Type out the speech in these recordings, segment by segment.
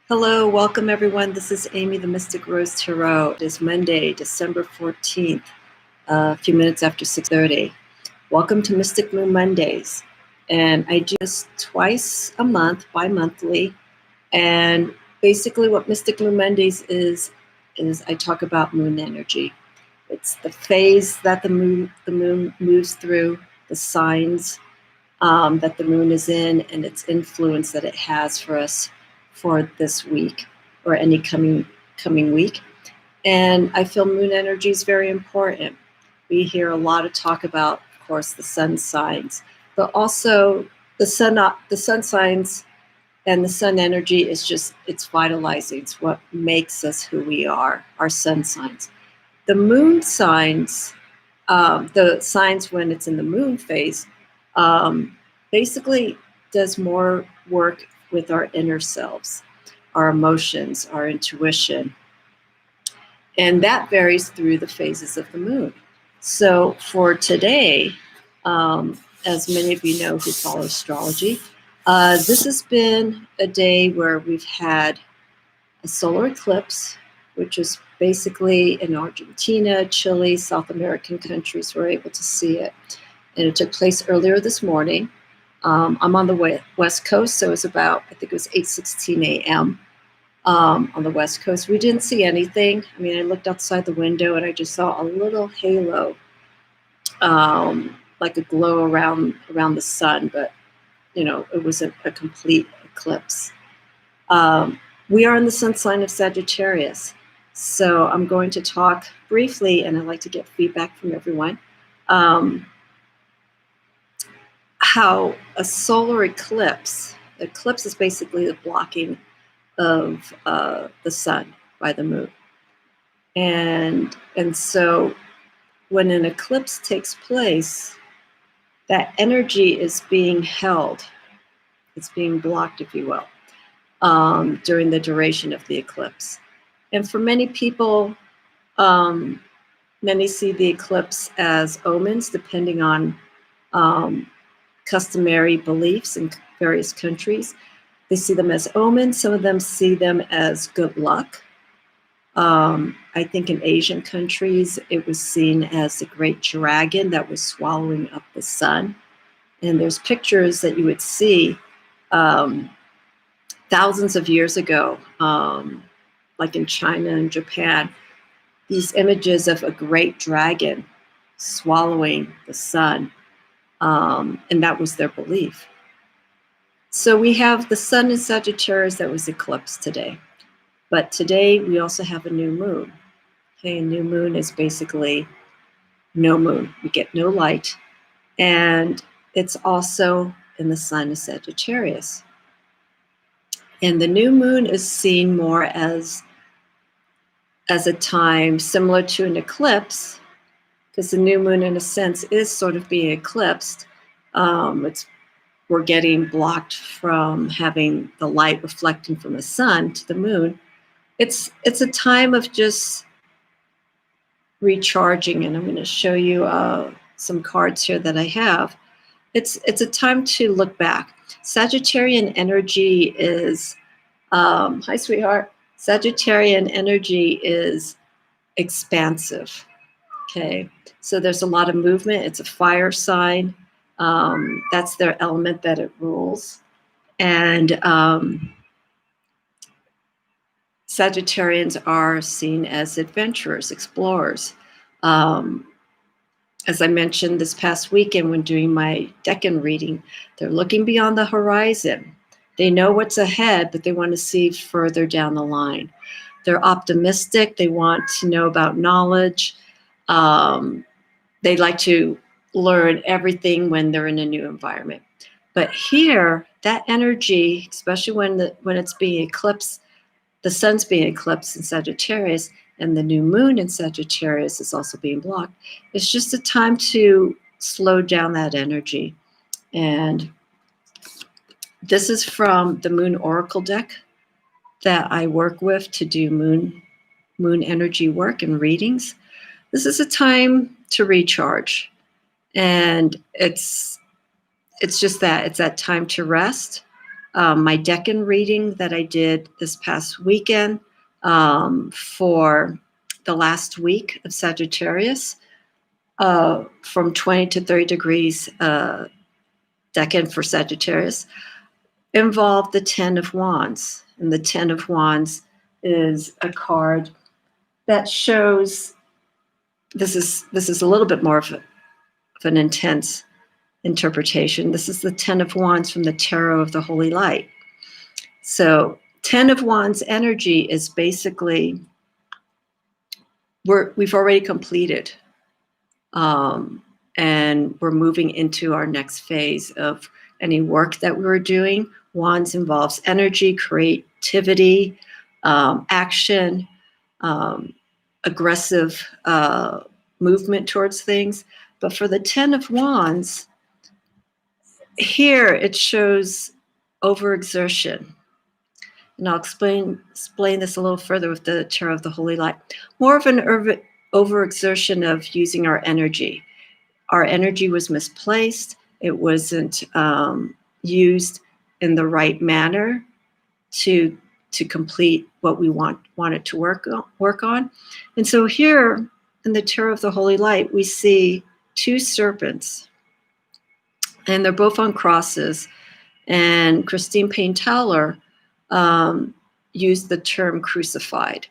Hello, welcome everyone. This is Amy, the Mystic Rose Tarot. It is Monday, December 14th, a few minutes after 6:30. Welcome to Mystic Moon Mondays. And I do this twice a month, bi-monthly. And basically what Mystic Moon Mondays is I talk about moon energy. It's the phase that the moon moves through, the signs that the moon is in, and its influence that it has for us for this week or any coming week. And I feel moon energy is very important. We hear a lot of talk about, of course, the sun signs, but also the sun signs and the sun energy is just, it's vitalizing. It's what makes us who we are, our sun signs. The moon signs, the signs when it's in the moon phase, basically does more work with our inner selves, our emotions, our intuition. And that varies through the phases of the moon. So for today, as many of you know who follow astrology, this has been a day where we've had a solar eclipse, which is basically in Argentina, Chile, South American countries were able to see it. And it took place earlier this morning. I'm on the West Coast, so it was about, I think it was 8:16 a.m. On the West Coast. We didn't see anything. I mean, I looked outside the window and I just saw a little halo, like a glow around the sun, but you know, it wasn't a complete eclipse. We are in the sun sign of Sagittarius, so I'm going to talk briefly, and I'd like to get feedback from everyone. How a solar eclipse is basically the blocking of the sun by the moon. And so when an eclipse takes place, that energy is being held. It's being blocked, if you will, during the duration of the eclipse. And for many people, many see the eclipse as omens, depending on customary beliefs in various countries. They see them as omens. Some of them see them as good luck. I think in Asian countries, it was seen as the great dragon that was swallowing up the sun. And there's pictures that you would see thousands of years ago, like in China and Japan, these images of a great dragon swallowing the sun. And that was their belief. So we have the sun in Sagittarius that was eclipsed today. But today we also have a new moon. Okay, a new moon is basically no moon. We get no light. And it's also in the sign of Sagittarius. And the new moon is seen more as a time similar to an eclipse, because the new moon, in a sense, is sort of being eclipsed. We're getting blocked from having the light reflecting from the sun to the moon. It's a time of just recharging, and I'm going to show you some cards here that I have. It's a time to look back. Sagittarian energy is, hi sweetheart, Sagittarian energy is expansive. Okay, so there's a lot of movement. It's a fire sign. That's their element that it rules. And Sagittarians are seen as adventurers, explorers. As I mentioned this past weekend when doing my Decan reading, they're looking beyond the horizon. They know what's ahead, but they want to see further down the line. They're optimistic. They want to know about knowledge. They like to learn everything when they're in a new environment. But here, that energy, especially when it's being eclipsed, the sun's being eclipsed in Sagittarius, and the new moon in Sagittarius is also being blocked. It's just a time to slow down that energy. And this is from the Moon Oracle deck that I work with to do moon energy work and readings. This is a time to recharge. And it's just that. It's that time to rest. my Decan reading that I did this past weekend for the last week of Sagittarius, from 20 to 30 degrees Decan for Sagittarius, involved the Ten of Wands. And the Ten of Wands is a card that shows, this is a little bit more of an intense interpretation. This is the Ten of Wands from the Tarot of the Holy Light. So Ten of Wands energy is basically, we've already completed, and we're moving into our next phase of any work that we were doing. Wands involves energy, creativity, action, aggressive movement towards things. But for the Ten of Wands, here it shows overexertion. And I'll explain this a little further with the Tarot of the Holy Light. More of an overexertion of using our energy. Our energy was misplaced. It wasn't used in the right manner to complete what we wanted to work on. And so here in the Tarot of the Holy Light, we see two serpents, and they're both on crosses. And Christine Payne Towler used the term crucified.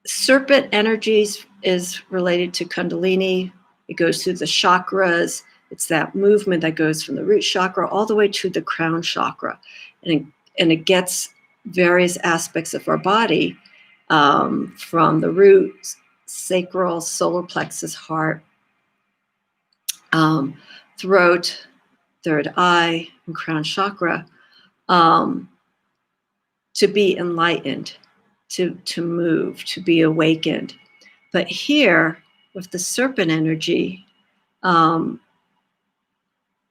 Serpent energies is related to Kundalini. It goes through the chakras. It's that movement that goes from the root chakra all the way to the crown chakra. And it gets various aspects of our body, from the root, sacral, solar plexus, heart, throat, third eye, and crown chakra, to be enlightened, to move, to be awakened. But here, with the serpent energy,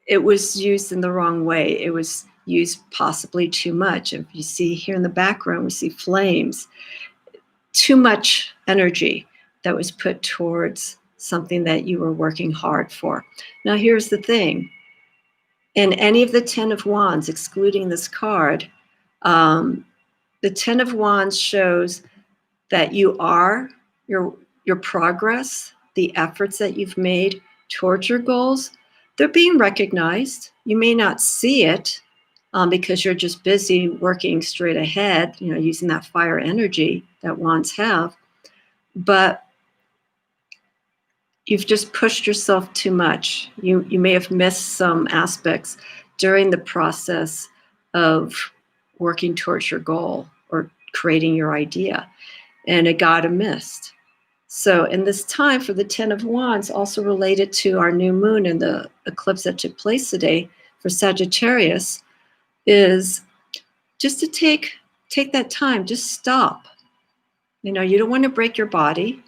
it was used in the wrong way. It was used possibly too much. If you see here in the background, we see flames. Too much energy that was put towards something that you were working hard for. Now, here's the thing. In any of the Ten of Wands, excluding this card, the Ten of Wands shows that your progress, the efforts that you've made towards your goals, they're being recognized. You may not see it because you're just busy working straight ahead, using that fire energy that Wands have. But you've just pushed yourself too much. You may have missed some aspects during the process of working towards your goal or creating your idea, and it got missed. So in this time for the Ten of Wands, also related to our new moon and the eclipse that took place today for Sagittarius, is just to take that time, just stop. You don't want to break your body.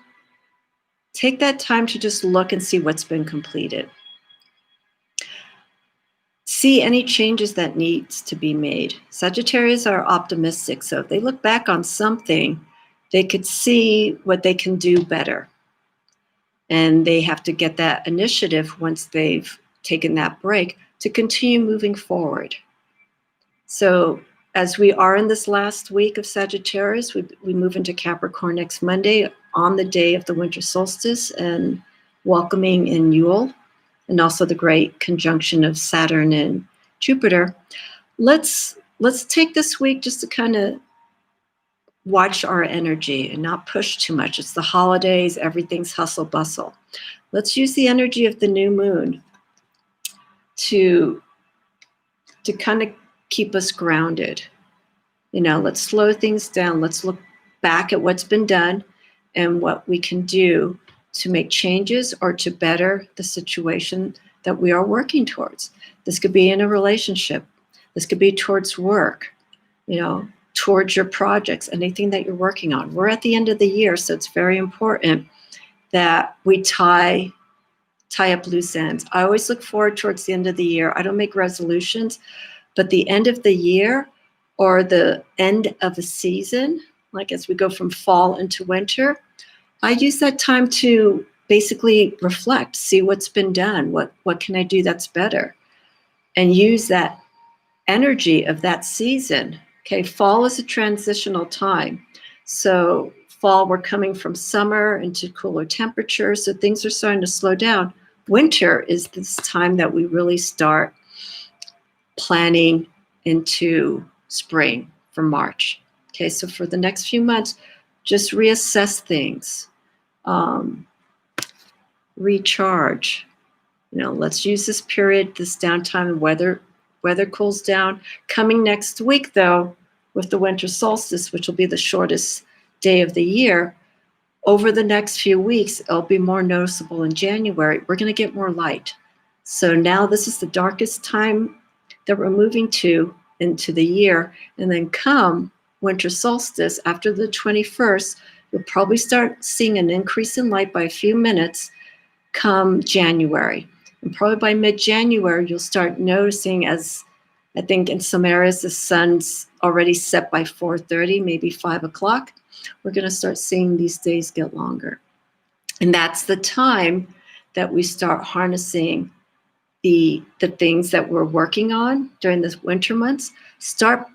Take that time to just look and see what's been completed. See any changes that needs to be made. Sagittarius are optimistic, so if they look back on something, they could see what they can do better. And they have to get that initiative once they've taken that break to continue moving forward. So as we are in this last week of Sagittarius, we move into Capricorn next Monday on the day of the winter solstice and welcoming in Yule, and also the great conjunction of Saturn and Jupiter. Let's take this week just to kind of watch our energy and not push too much. It's the holidays, everything's hustle bustle. Let's use the energy of the new moon to kind of keep us grounded. Let's slow things down. Let's look back at what's been done and what we can do to make changes or to better the situation that we are working towards. This could be in a relationship. This could be towards work, towards your projects, anything that you're working on. We're at the end of the year, so it's very important that we tie up loose ends. I always look forward towards the end of the year. I don't make resolutions, but the end of the year or the end of the season, like as we go from fall into winter, I use that time to basically reflect, see what's been done, what can I do that's better, and use that energy of that season. Okay, fall is a transitional time. So fall, we're coming from summer into cooler temperatures, so things are starting to slow down. Winter is this time that we really start planning into spring from March. Okay, so for the next few months, just reassess things, recharge. Let's use this period, this downtime, and weather cools down. Coming next week, though, with the winter solstice, which will be the shortest day of the year, over the next few weeks, it'll be more noticeable in January. We're going to get more light. So now this is the darkest time that we're moving into the year. And then come winter solstice, after the 21st, you'll probably start seeing an increase in light by a few minutes come January. And probably by mid-January, you'll start noticing, as I think in some areas the sun's already set by 4:30, maybe 5 o'clock. We're going to start seeing these days get longer. And that's the time that we start harnessing the things that we're working on during the winter months. Start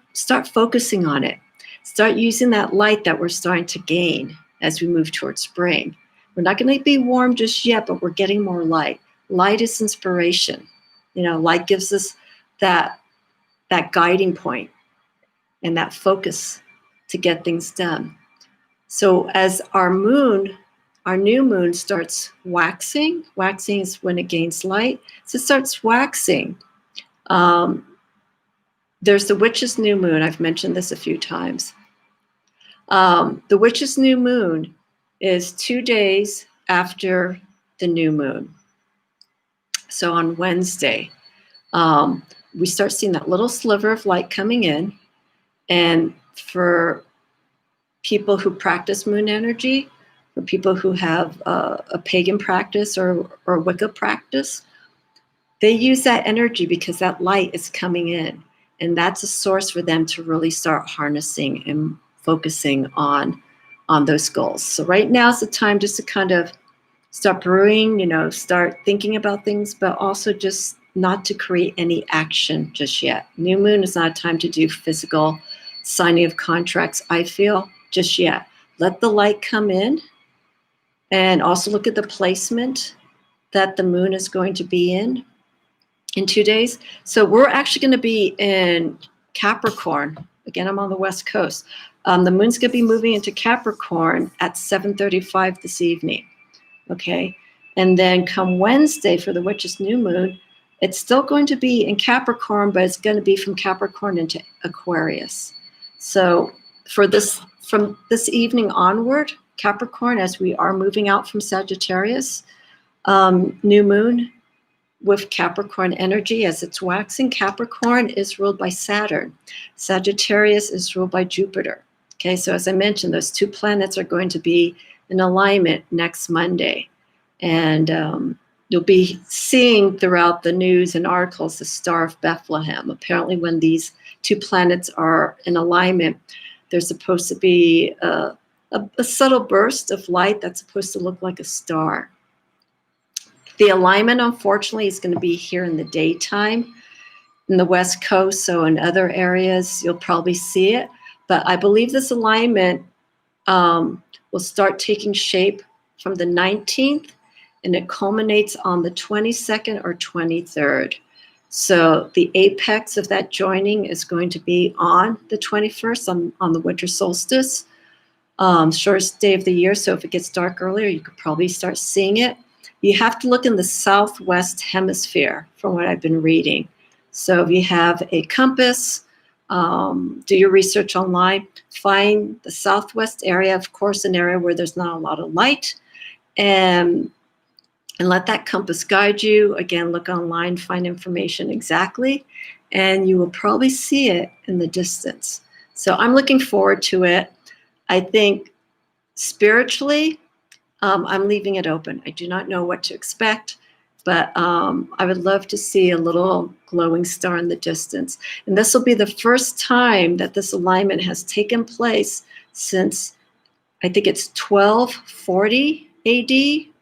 focusing on it. Start using that light that we're starting to gain as we move towards spring. We're not going to be warm just yet, but we're getting more light. Light is inspiration. Light gives us that guiding point and that focus to get things done. So as our new moon starts waxing is when it gains light. So it starts waxing. There's the witch's new moon. I've mentioned this a few times. The witch's new moon is 2 days after the new moon. So on Wednesday, we start seeing that little sliver of light coming in. And for people who practice moon energy, for people who have a pagan practice or Wicca practice, they use that energy because that light is coming in. And that's a source for them to really start harnessing and focusing on those goals. So right now is the time just to kind of start brewing, start thinking about things, but also just not to create any action just yet. New moon is not a time to do physical signing of contracts, I feel, just yet. Let the light come in, and also look at the placement that the moon is going to be in 2 days. So we're actually going to be in Capricorn. Again, I'm on the West Coast. The moon's going to be moving into Capricorn at 7:35 this evening. Okay. And then come Wednesday for the witch's new moon, it's still going to be in Capricorn, but it's going to be from Capricorn into Aquarius. So from this evening onward, Capricorn, as we are moving out from Sagittarius, new moon with Capricorn energy as it's waxing. Capricorn is ruled by Saturn. Sagittarius is ruled by Jupiter. Okay, so as I mentioned, those two planets are going to be in alignment next Monday. And you'll be seeing throughout the news and articles the Star of Bethlehem. Apparently when these two planets are in alignment, there's supposed to be a subtle burst of light that's supposed to look like a star. The alignment, unfortunately, is going to be here in the daytime in the West Coast. So in other areas, you'll probably see it. But I believe this alignment will start taking shape from the 19th, and it culminates on the 22nd or 23rd. So the apex of that joining is going to be on the 21st, on the winter solstice, shortest day of the year. So if it gets dark earlier, you could probably start seeing it. You have to look in the southwest hemisphere from what I've been reading. So if you have a compass, do your research online, find the southwest area, of course, an area where there's not a lot of light, and let that compass guide you. Again, look online, find information exactly, and you will probably see it in the distance. So I'm looking forward to it. I think spiritually, I'm leaving it open. I do not know what to expect, but I would love to see a little glowing star in the distance. And this will be the first time that this alignment has taken place since, I think it's 1240 AD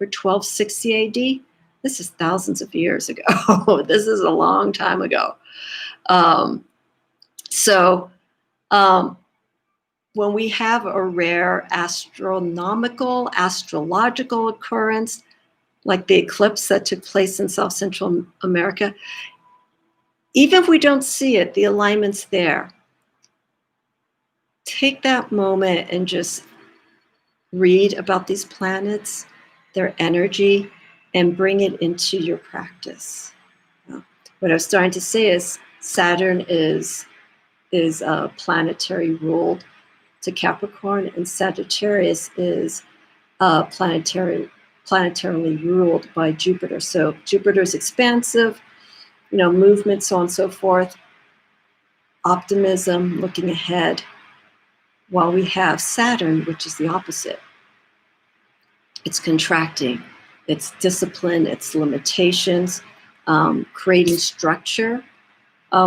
or 1260 AD. This is thousands of years ago. This is a long time ago. So when we have a rare astrological occurrence, like the eclipse that took place in South Central America, even if we don't see it, the alignment's there. Take that moment and just read about these planets, their energy, and bring it into your practice. What I was starting to say is Saturn is planetary ruled to Capricorn, and Sagittarius is planetarily ruled by Jupiter. So Jupiter is expansive, movement, so on and so forth, optimism, looking ahead, while we have Saturn, which is the opposite. It's contracting, it's discipline, it's limitations, creating structure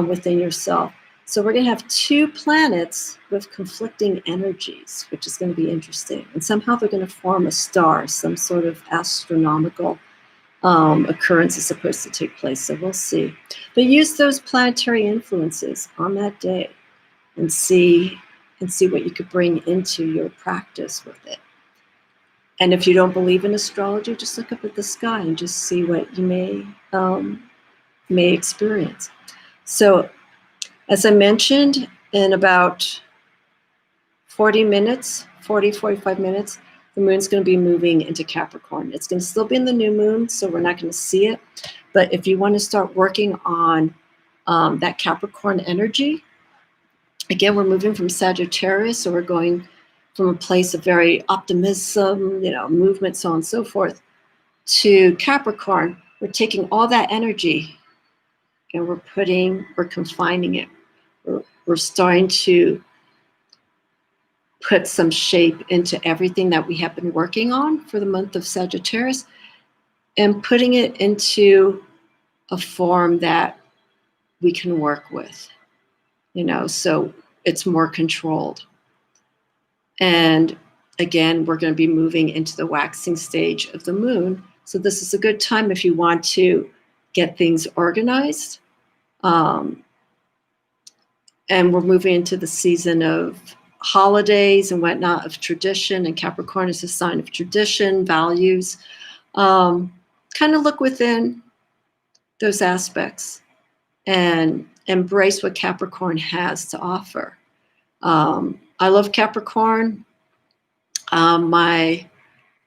within yourself. So we're going to have two planets with conflicting energies, which is going to be interesting. And somehow they're going to form a star, some sort of astronomical occurrence is supposed to take place. So we'll see. But use those planetary influences on that day and see what you could bring into your practice with it. And if you don't believe in astrology, just look up at the sky and just see what you may experience. So, as I mentioned, in about 45 minutes, the moon's going to be moving into Capricorn. It's going to still be in the new moon, so we're not going to see it. But if you want to start working on that Capricorn energy, again, we're moving from Sagittarius, so we're going from a place of very optimism, movement, so on and so forth, to Capricorn. We're taking all that energy and we're confining it. We're starting to put some shape into everything that we have been working on for the month of Sagittarius and putting it into a form that we can work with, so it's more controlled. And again, we're going to be moving into the waxing stage of the moon. So this is a good time if you want to get things organized. And we're moving into the season of holidays and whatnot, of tradition. And Capricorn is a sign of tradition, values. Kind of look within those aspects and embrace what Capricorn has to offer. I love Capricorn. My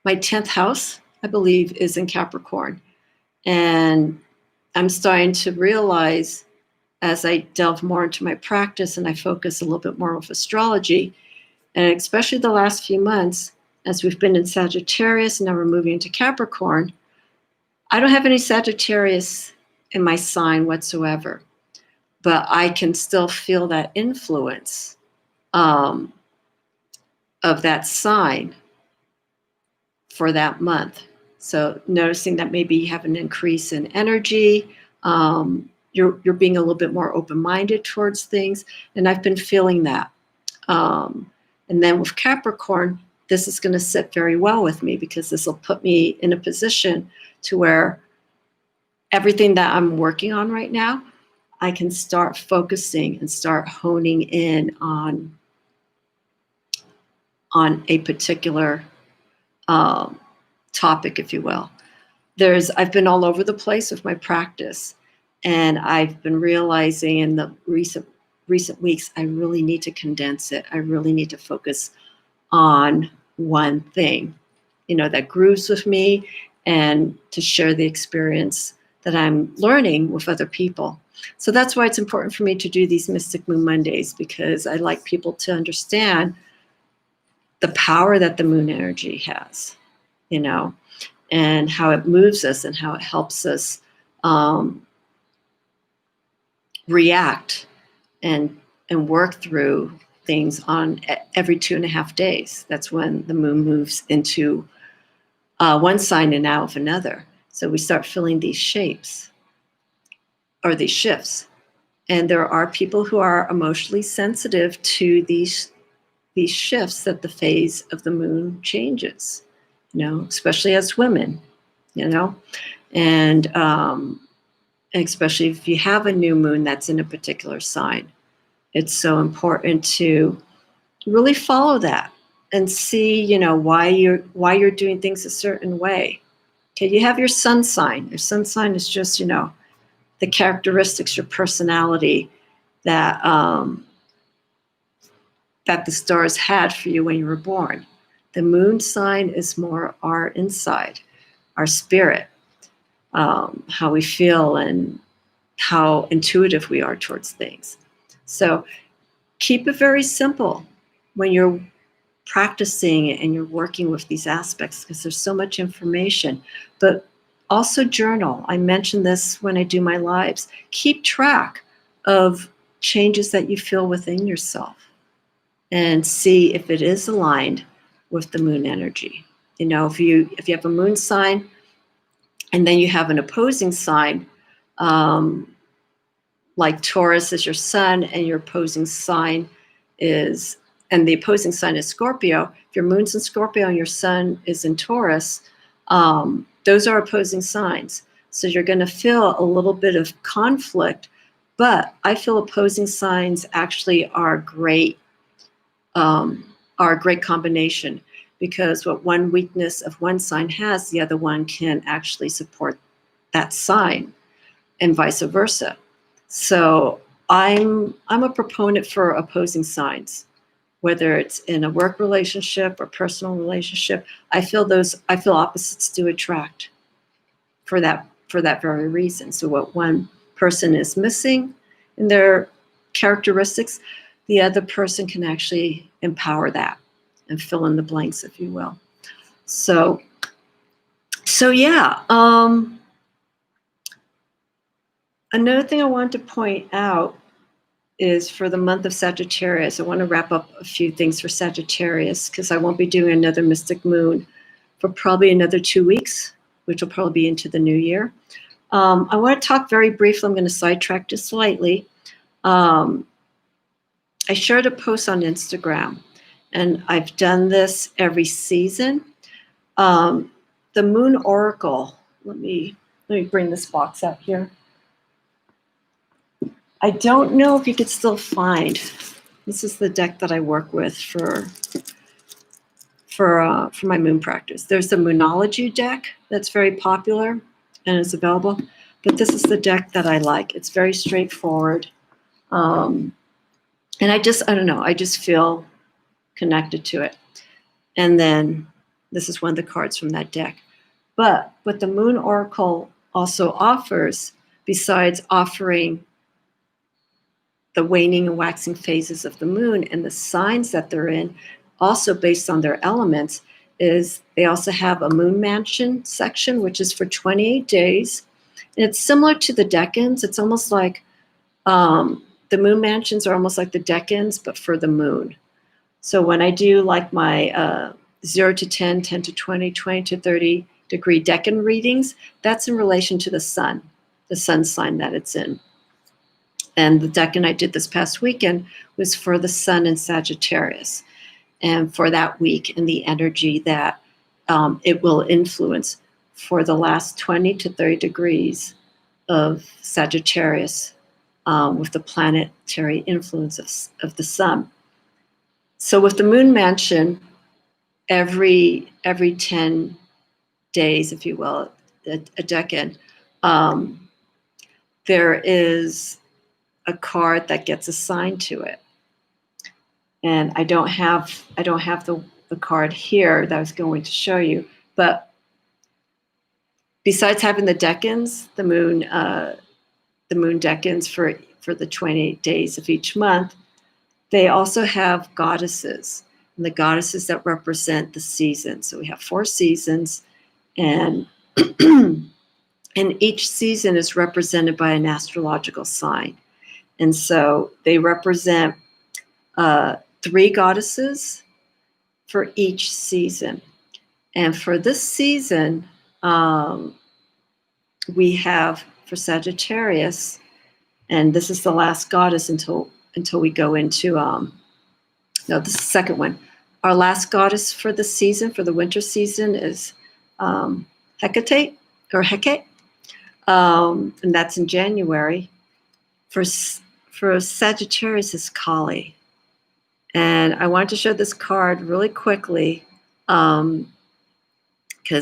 10th house, I believe, is in Capricorn. And I'm starting to realize, as I delve more into my practice and I focus a little bit more with astrology, and especially the last few months, as we've been in Sagittarius and now we're moving into Capricorn, I don't have any Sagittarius in my sign whatsoever, but I can still feel that influence of that sign for that month. So noticing that maybe you have an increase in energy, you're being a little bit more open-minded towards things, and I've been feeling that. And then with Capricorn, this is going to sit very well with me because this will put me in a position to where everything that I'm working on right now, I can start focusing and start honing in on a particular topic, if you will. I've been all over the place with my practice, and I've been realizing in the recent weeks, I really need to condense it. I really need to focus on one thing, that grooves with me, and to share the experience that I'm learning with other people. So that's why it's important for me to do these Mystic Moon Mondays, because I like people to understand the power that the moon energy has, and how it moves us and how it helps us react and work through things on every 2.5 days. That's when the moon moves into one sign and out of another. So we start feeling these shapes or these shifts. And there are people who are emotionally sensitive to these shifts that the phase of the moon changes, especially as women, and especially if you have a new moon that's in a particular sign. it's so important to really follow that and see, why you're doing things a certain way. Okay, you have your sun sign. Your sun sign is just, the characteristics, your personality that that the stars had for you when you were born. The moon sign is more our inside, our spirit, how we feel and how intuitive we are towards things. So keep it very simple when you're practicing and you're working with these aspects, because there's so much information. But also journal. I mentioned this when I do my lives. Keep track of changes that you feel within yourself and see if it is aligned with the moon energy. If you have a moon sign and then you have an opposing sign, like Taurus is your sun and your opposing sign is, and the opposing sign is Scorpio. If your moon's in Scorpio and your sun is in Taurus, those are opposing signs. So you're going to feel a little bit of conflict, but I feel opposing signs actually are a great combination, because what one weakness of one sign has, the other one can actually support that sign, and vice versa. So I'm a proponent for opposing signs, whether it's in a work relationship or personal relationship. I feel opposites do attract for that very reason. So what one person is missing in their characteristics, the other person can actually empower that and fill in the blanks, if you will. So yeah. Another thing I want to point out is for the month of Sagittarius. I want to wrap up a few things for Sagittarius, because I won't be doing another mystic moon for probably another 2 weeks, which will probably be into the new year. I want to talk very briefly. I'm going to sidetrack just slightly. I shared a post on Instagram, and I've done this every season. The Moon Oracle. Let me bring this box up here. I don't know if you could still find. This is the deck that I work with for my moon practice. There's the Moonology deck that's very popular and is available, but this is the deck that I like. It's very straightforward, and I don't know. I just feel connected to it. And then this is one of the cards from that deck. But what the Moon Oracle also offers, besides offering the waning and waxing phases of the moon and the signs that they're in, also based on their elements, is they also have a moon mansion section, which is for 28 days. And it's similar to the decans. It's almost like the moon mansions are almost like the decans, but for the moon. So when I do like my 0 to 10, 10 to 20, 20 to 30 degree decan readings, that's in relation to the sun sign that it's in. And the decan I did this past weekend was for the sun in Sagittarius, and for that week and the energy that it will influence for the last 20 to 30 degrees of Sagittarius, with the planetary influence of the sun. So with the moon mansion, every 10 days, if you will, a decan, there is a card that gets assigned to it. And I don't have the card here that I was going to show you, but besides having the decans, the moon decans for the 28 days of each month, they also have goddesses, and the goddesses that represent the seasons. So we have 4 seasons, and and each season is represented by an astrological sign. And so they represent 3 goddesses for each season. And for this season, we have for Sagittarius, and this is the last goddess until we go into, no, this is the second one. Our last goddess for the season, for the winter season, is Hecate, or Hecate, and that's in January. For for Sagittarius is Kali. And I want to show this card really quickly because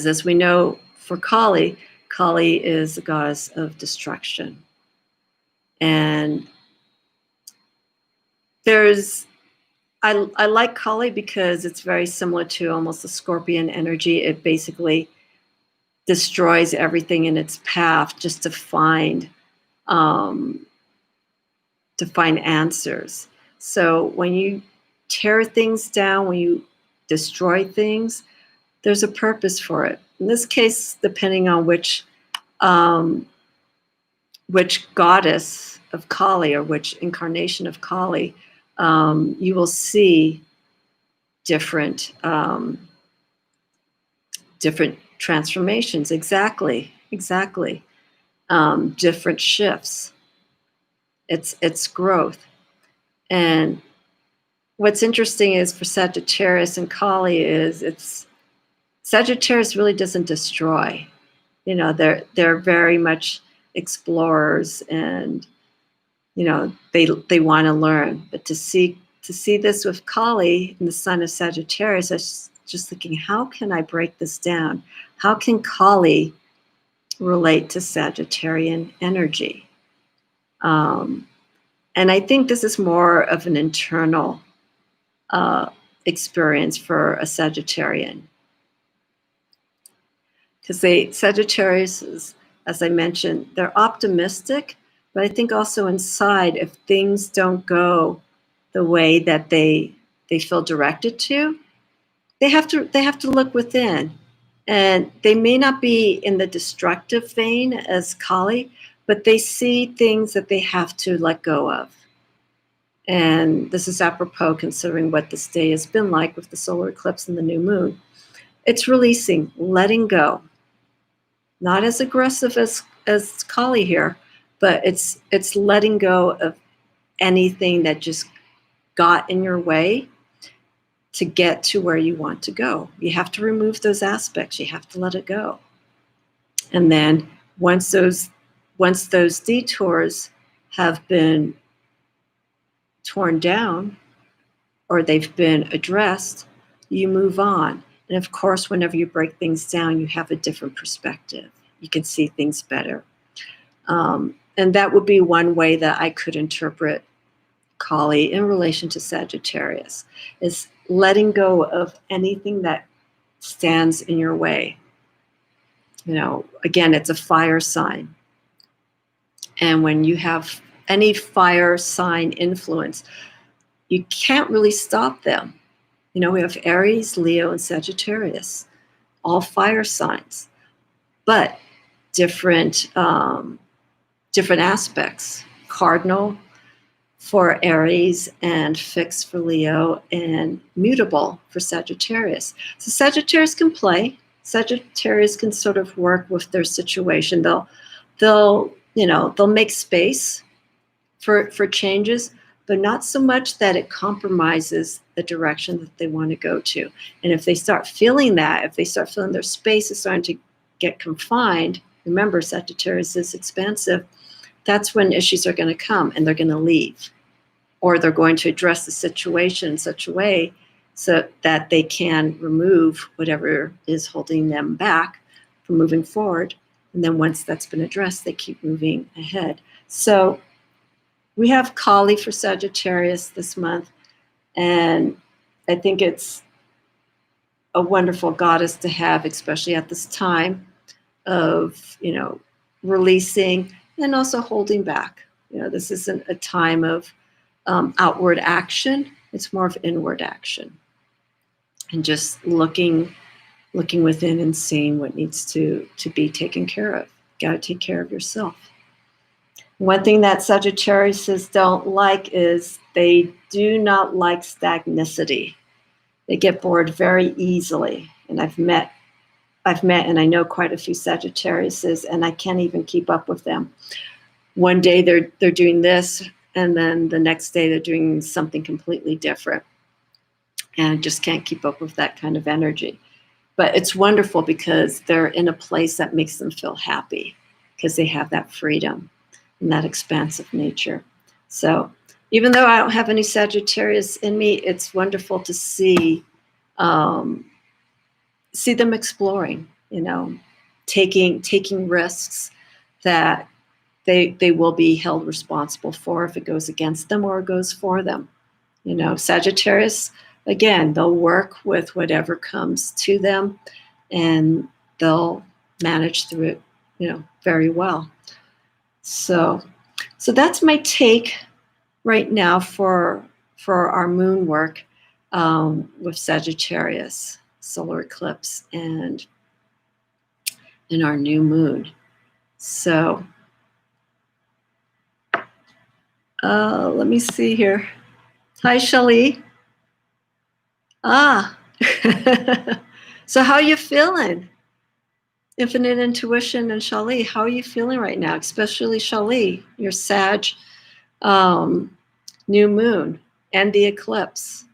as we know, for Kali, Kali is the goddess of destruction. And I like Kali because it's very similar to almost the Scorpion energy. It basically destroys everything in its path just to find answers. So when you tear things down, when you destroy things, there's a purpose for it. In this case, depending on which goddess of Kali or which incarnation of Kali, you will see different transformations. Exactly. Different shifts. It's growth. And what's interesting is for Sagittarius and Kali is Sagittarius really doesn't destroy. You know, they're very much explorers, and you know they want to learn. But to see this with Kali and the sign of Sagittarius, I was just thinking, how can I break this down? How can Kali relate to Sagittarian energy? And I think this is more of an internal experience for a Sagittarian. Because Sagittarius is, as I mentioned, they're optimistic, but I think also inside, if things don't go the way that they feel directed to, they have to look within. And they may not be in the destructive vein as Kali, but they see things that they have to let go of. And this is apropos considering what this day has been like with the solar eclipse and the new moon. It's releasing, letting go. Not as aggressive as Kali here, but it's letting go of anything that just got in your way to get to where you want to go. You have to remove those aspects. You have to let it go. And then once those detours have been torn down or they've been addressed, you move on. And of course, whenever you break things down, you have a different perspective. You can see things better. And that would be one way that I could interpret Kali in relation to Sagittarius, is letting go of anything that stands in your way. You know, again, it's a fire sign. And when you have any fire sign influence, you can't really stop them. You know, we have Aries, Leo, and Sagittarius, all fire signs, but different aspects. Cardinal for Aries and fixed for Leo and mutable for Sagittarius. So Sagittarius can play. Sagittarius can sort of work with their situation. They'll make space for changes, but not so much that it compromises the direction that they want to go to. And if they start feeling that, if they start feeling their space is starting to get confined, remember Sagittarius is expansive, that's when issues are going to come and they're going to leave. Or they're going to address the situation in such a way so that they can remove whatever is holding them back from moving forward. And then once that's been addressed, they keep moving ahead. So we have Kali for Sagittarius this month, and I think it's a wonderful goddess to have, especially at this time of, you know, releasing and also holding back. You know, this isn't a time of outward action. It's more of inward action, and just looking within and seeing what needs to be taken care of. Got to take care of yourself. One thing that Sagittariuses don't like is they do not like stagnicity. They get bored very easily. And I've met and I know quite a few Sagittariuses, and I can't even keep up with them. One day they're doing this, and then the next day they're doing something completely different. And just can't keep up with that kind of energy. But it's wonderful because they're in a place that makes them feel happy because they have that freedom and that expansive nature. So even though I don't have any Sagittarius in me, it's wonderful to see them exploring, taking risks that they will be held responsible for if it goes against them or it goes for them. Sagittarius, again, they'll work with whatever comes to them and they'll manage through it, very well. So that's my take right now for our moon work with Sagittarius, solar eclipse, and in our new moon. So let me see here. Hi, Shelley. So how are you feeling? Infinite Intuition and Shelley, how are you feeling right now? Especially Shelley, your Sag new moon and the eclipse.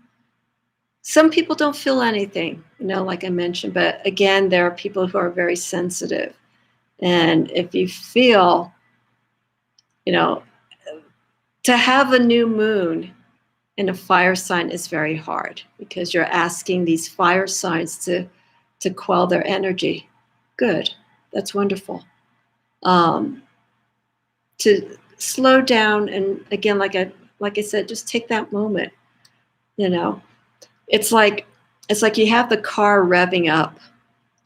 Some people don't feel anything, like I mentioned, but again, there are people who are very sensitive. And if you feel, to have a new moon in a fire sign is very hard because you're asking these fire signs to quell their energy. Good. That's wonderful. To slow down and again, like I said, just take that moment. It's like you have the car revving up.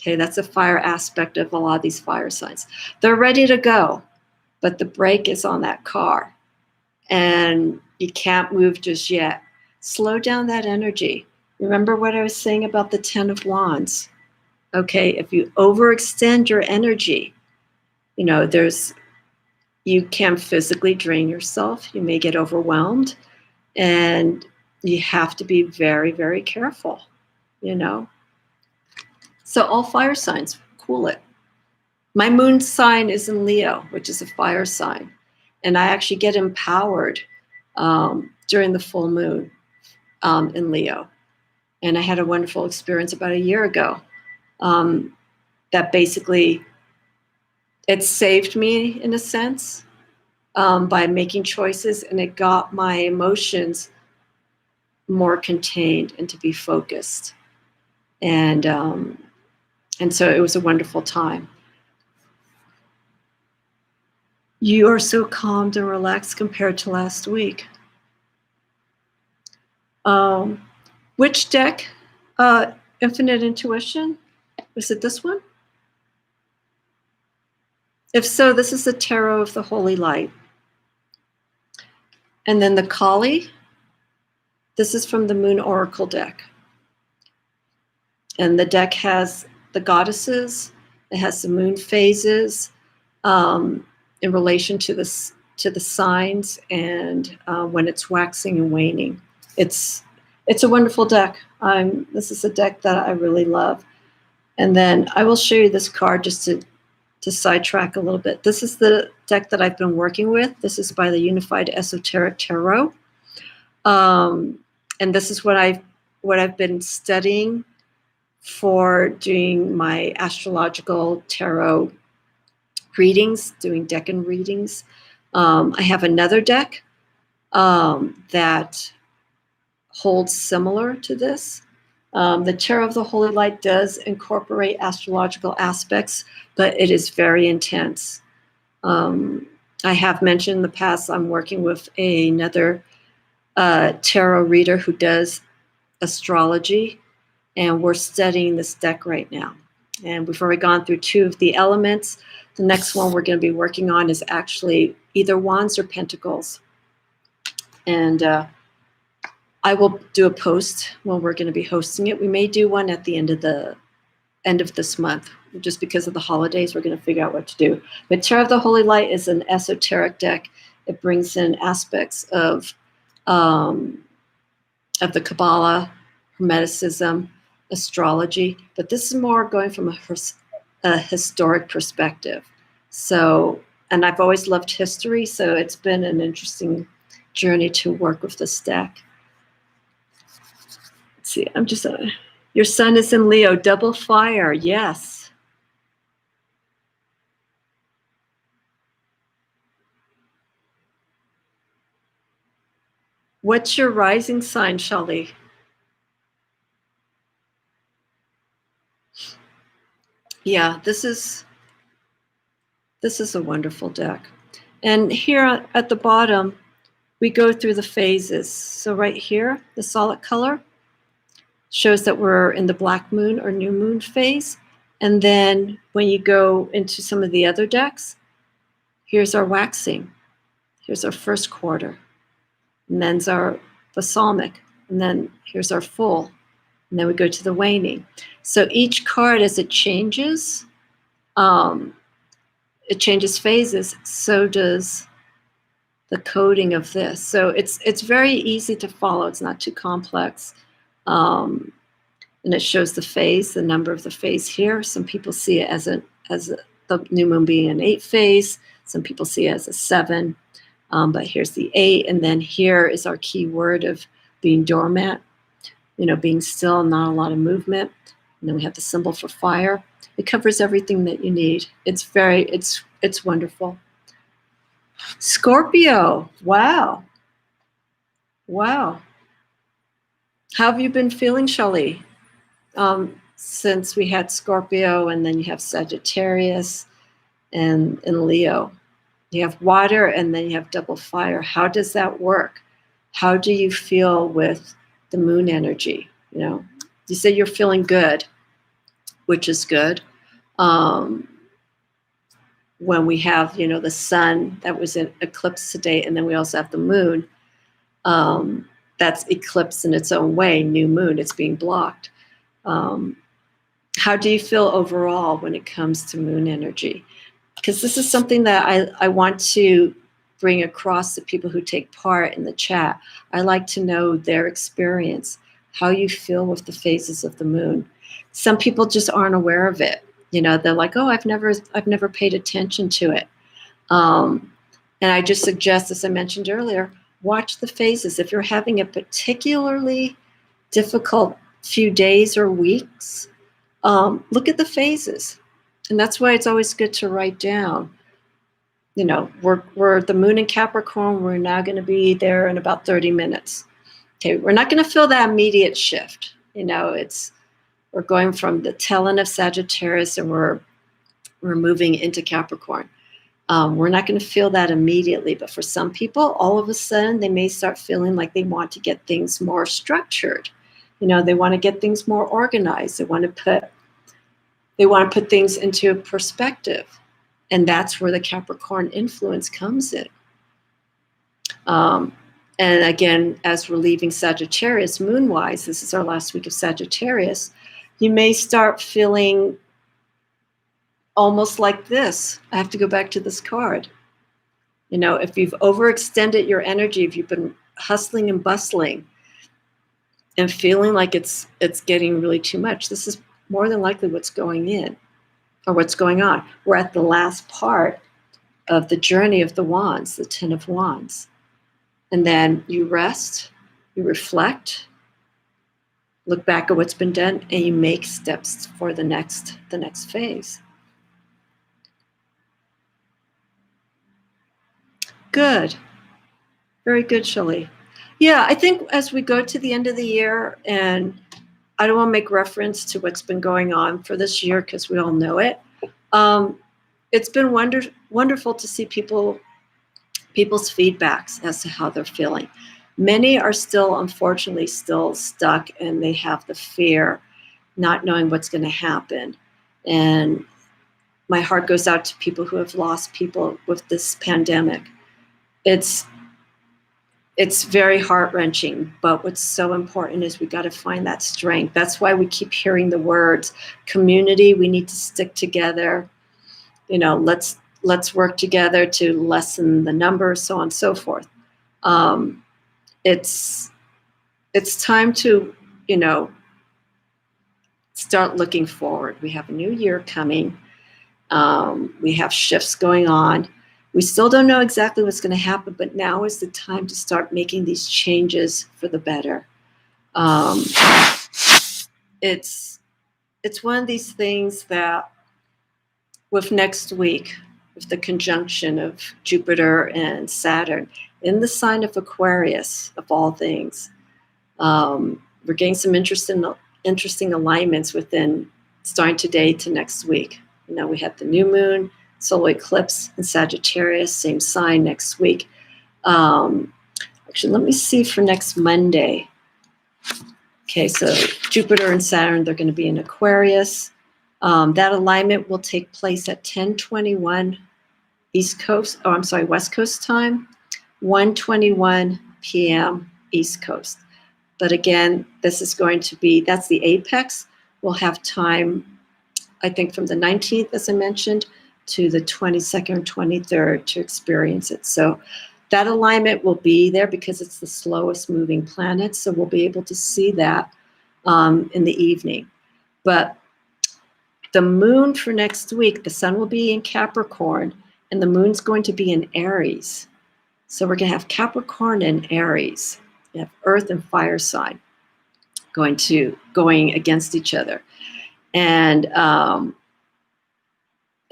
Okay, that's a fire aspect of a lot of these fire signs. They're ready to go, but the brake is on that car and you can't move just yet. Slow down that energy. Remember what I was saying about the 10 of Wands. Okay, if you overextend your energy, you can physically drain yourself. You may get overwhelmed and you have to be very, very careful, So all fire signs, cool it. My moon sign is in Leo, which is a fire sign. And I actually get empowered during the full moon in Leo. And I had a wonderful experience about a year ago that basically it saved me in a sense by making choices, and it got my emotions more contained and to be focused. And so it was a wonderful time. You are so calmed and relaxed compared to last week. Which deck? Infinite Intuition? Was it this one? If so, this is the Tarot of the Holy Light. And then the Kali, this is from the Moon Oracle deck. And the deck has the goddesses, it has the moon phases in relation to the signs and when it's waxing and waning. It's a wonderful deck. This is a deck that I really love. And then I will show you this card just to sidetrack a little bit. This is the deck that I've been working with. This is by the Unified Esoteric Tarot. And this is what I've been studying for doing my astrological tarot readings, doing decan readings. I have another deck that holds similar to this. The Tarot of the Holy Light does incorporate astrological aspects, but it is very intense. I have mentioned in the past I'm working with another tarot reader who does astrology, and we're studying this deck right now. And we've already gone through 2 of the elements. The next one we're going to be working on is actually either Wands or Pentacles. And I will do a post when we're going to be hosting it. We may do one at the end of this month. Just because of the holidays, we're going to figure out what to do. But Tarot of the Holy Light is an esoteric deck. It brings in aspects of the Kabbalah, Hermeticism, astrology, but this is more going from a historic perspective. So, and I've always loved history, so it's been an interesting journey to work with this deck. Let's see, your sun is in Leo, double fire, yes. What's your rising sign, Shelley? Yeah, this is a wonderful deck. And here at the bottom, we go through the phases. So right here, the solid color shows that we're in the black moon or new moon phase. And then when you go into some of the other decks, here's our waxing. Here's our first quarter. And then's our balsamic. And then here's our full. And then we go to the waning. So each card, as it changes phases. So does the coding of this. So it's very easy to follow. It's not too complex. And it shows the phase, the number of the phase here. Some people see it as the new moon being an 8 phase. Some people see it as a 7. But here's the 8. And then here is our key word of being dormant, being still, not a lot of movement. And then we have the symbol for fire. It covers everything that you need. It's wonderful. Scorpio. Wow. How have you been feeling, Shelley? Since we had Scorpio, and then you have Sagittarius and Leo. You have water, and then you have double fire. How does that work? How do you feel with the moon energy? You say you're feeling good, which is good. When we have, the sun that was in eclipse today, and then we also have the moon, that's eclipse in its own way, new moon, it's being blocked. How do you feel overall when it comes to moon energy? Because this is something that I want to bring across to people who take part in the chat. I like to know their experience, how you feel with the phases of the moon. Some people just aren't aware of it. They're like, oh, I've never paid attention to it. And I just suggest, as I mentioned earlier, watch the phases. If you're having a particularly difficult few days or weeks, look at the phases. And that's why it's always good to write down. We're the moon in Capricorn. We're now going to be there in about 30 minutes. Okay, we're not going to feel that immediate shift. We're going from the tail end of Sagittarius, and we're moving into Capricorn. We're not going to feel that immediately, but for some people, all of a sudden, they may start feeling like they want to get things more structured. They want to get things more organized. They want to put things into perspective, and that's where the Capricorn influence comes in. And again, as we're leaving Sagittarius moon-wise, this is our last week of Sagittarius, you may start feeling almost like this. I have to go back to this card. If you've overextended your energy, if you've been hustling and bustling and feeling like it's getting really too much, this is more than likely what's going on. We're at the last part of the journey of the wands, the 10 of wands. And then you rest, you reflect, look back at what's been done, and you make steps for the next phase. Good. Very good, Shelley. Yeah, I think as we go to the end of the year, and I don't want to make reference to what's been going on for this year because we all know it. It's been wonderful to see people's feedbacks as to how they're feeling. Many are still, unfortunately, still stuck, and they have the fear, not knowing what's going to happen. And my heart goes out to people who have lost people with this pandemic. It's very heart-wrenching, but what's so important is we got to find that strength. That's why we keep hearing the words community. We need to stick together. Let's work together to lessen the numbers, so on and so forth. It's time to, start looking forward. We have a new year coming. We have shifts going on. We still don't know exactly what's going to happen, but now is the time to start making these changes for the better. It's one of these things that with next week, with the conjunction of Jupiter and Saturn in the sign of Aquarius, of all things. We're getting some interesting alignments within starting today to next week. You know, we have the new moon, solar eclipse in Sagittarius, same sign next week. Actually, let me see for next Monday. Okay, so Jupiter and Saturn, they're going to be in Aquarius. That alignment will take place at 10:21 West Coast time, 1:21 p.m. East Coast. But again, this is going to be, that's the apex. We'll have time, I think, from the 19th, as I mentioned, to the 22nd or 23rd to experience it. So that alignment will be there because it's the slowest moving planet. So we'll be able to see that in the evening. But the moon for next week, the sun will be in Capricorn and the moon's going to be in Aries. So we're going to have Capricorn and Aries. We have earth and fire sign going against each other. And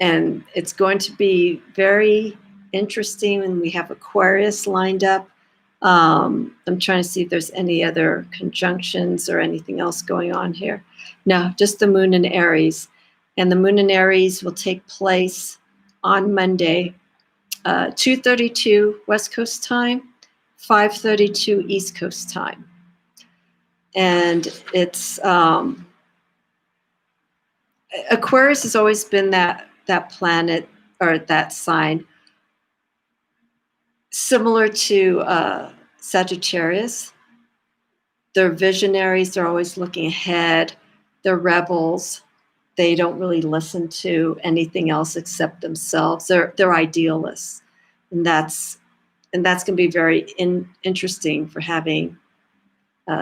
it's going to be very interesting when we have Aquarius lined up. I'm trying to see if there's any other conjunctions or anything else going on here. No, just the moon in Aries. And the moon in Aries will take place on Monday, 2:32 West Coast time, 5:32 East Coast time. And it's Aquarius has always been that planet or that sign similar to Sagittarius. They're visionaries. They're always looking ahead. They're rebels. They don't really listen to anything else except themselves. They're idealists, and that's going to be very interesting for having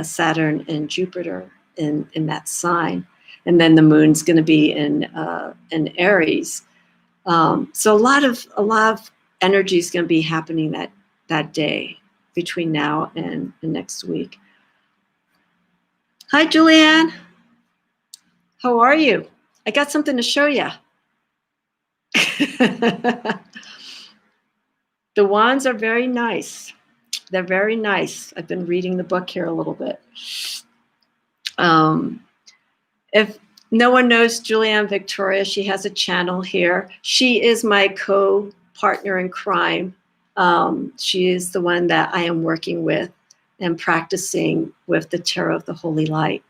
Saturn and Jupiter in that sign, and then the moon's going to be in Aries. So a lot of energy is going to be happening that day between now and next week. Hi, Julianne. How are you? I got something to show you. The wands are very nice. They're very nice. I've been reading the book here a little bit. If no one knows Julianne Victoria, she has a channel here. She is my co-partner in crime. She is the one that I am working with and practicing with the Tarot of the Holy Light.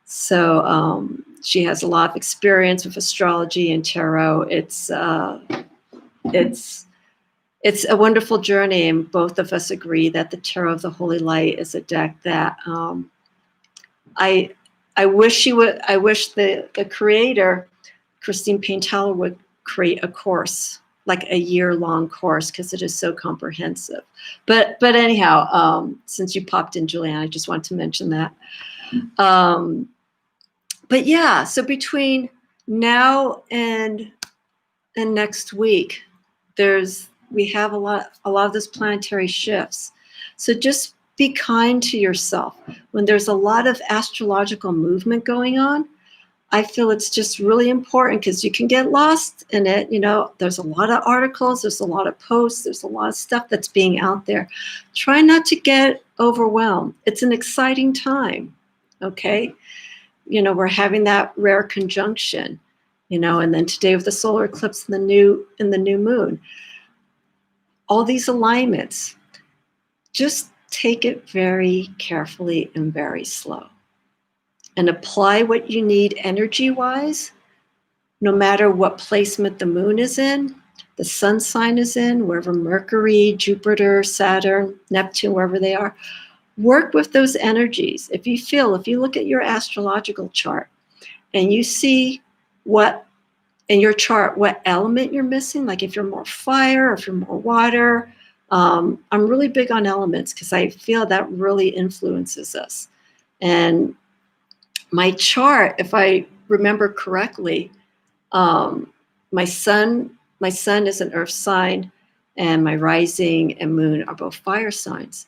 So she has a lot of experience with astrology and tarot. It's a wonderful journey, and both of us agree that the Tarot of the Holy Light is a deck that I wish the creator, Christine Painteller, would create a course, like a year-long course, because it is so comprehensive. But anyhow, since you popped in, Julianne, I just want to mention that. But yeah, so between now and next week, we have a lot of those planetary shifts. So just be kind to yourself. When there's a lot of astrological movement going on, I feel it's just really important because you can get lost in it. You know, there's a lot of articles, there's a lot of posts, there's a lot of stuff that's being out there. Try not to get overwhelmed. It's an exciting time, okay? You know, we're having that rare conjunction, you know, and then today with the solar eclipse and the new moon. All these alignments, just take it very carefully and very slow. And apply what you need energy-wise, no matter what placement the moon is in, the sun sign is in, wherever Mercury, Jupiter, Saturn, Neptune, wherever they are. Work with those energies. If you look at your astrological chart and you see what in your chart, what element you're missing, like if you're more fire, or if you're more water, I'm really big on elements because I feel that really influences us. And my chart, if I remember correctly, my sun is an earth sign, and my rising and moon are both fire signs.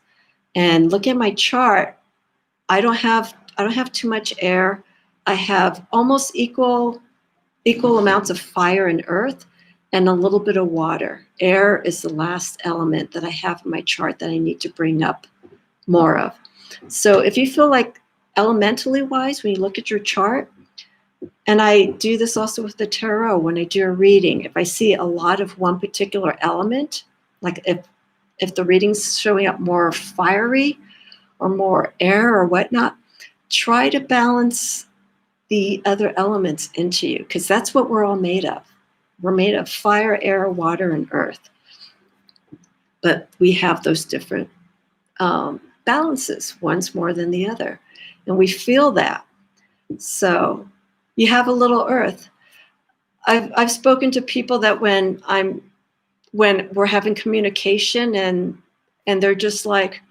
And look at my chart. I don't have too much air. I have almost equal amounts of fire and earth. and a little bit of water. Air is the last element that I have in my chart that I need to bring up more of. So if you feel like elementally wise, when you look at your chart, and I do this also with the tarot, when I do a reading, if I see a lot of one particular element, like if the reading's showing up more fiery or more air or whatnot, try to balance the other elements into you, because that's what we're all made of. We're made of fire, air, water, and earth. But we have those different balances. One's more than the other. And we feel that. So you have a little earth. I've spoken to people that when we're having communication and they're just like,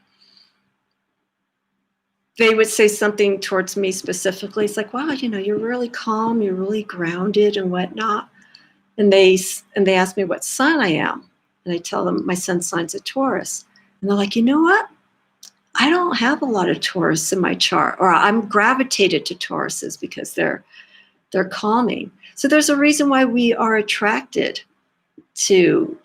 they would say something towards me specifically. It's like, wow, you're really calm, you're really grounded and whatnot. And they ask me what sign I am. And I tell them my sun sign's a Taurus. And they're like, you know what? I don't have a lot of Taurus in my chart, or I'm gravitated to Tauruses because they're calming. So there's a reason why we are attracted to,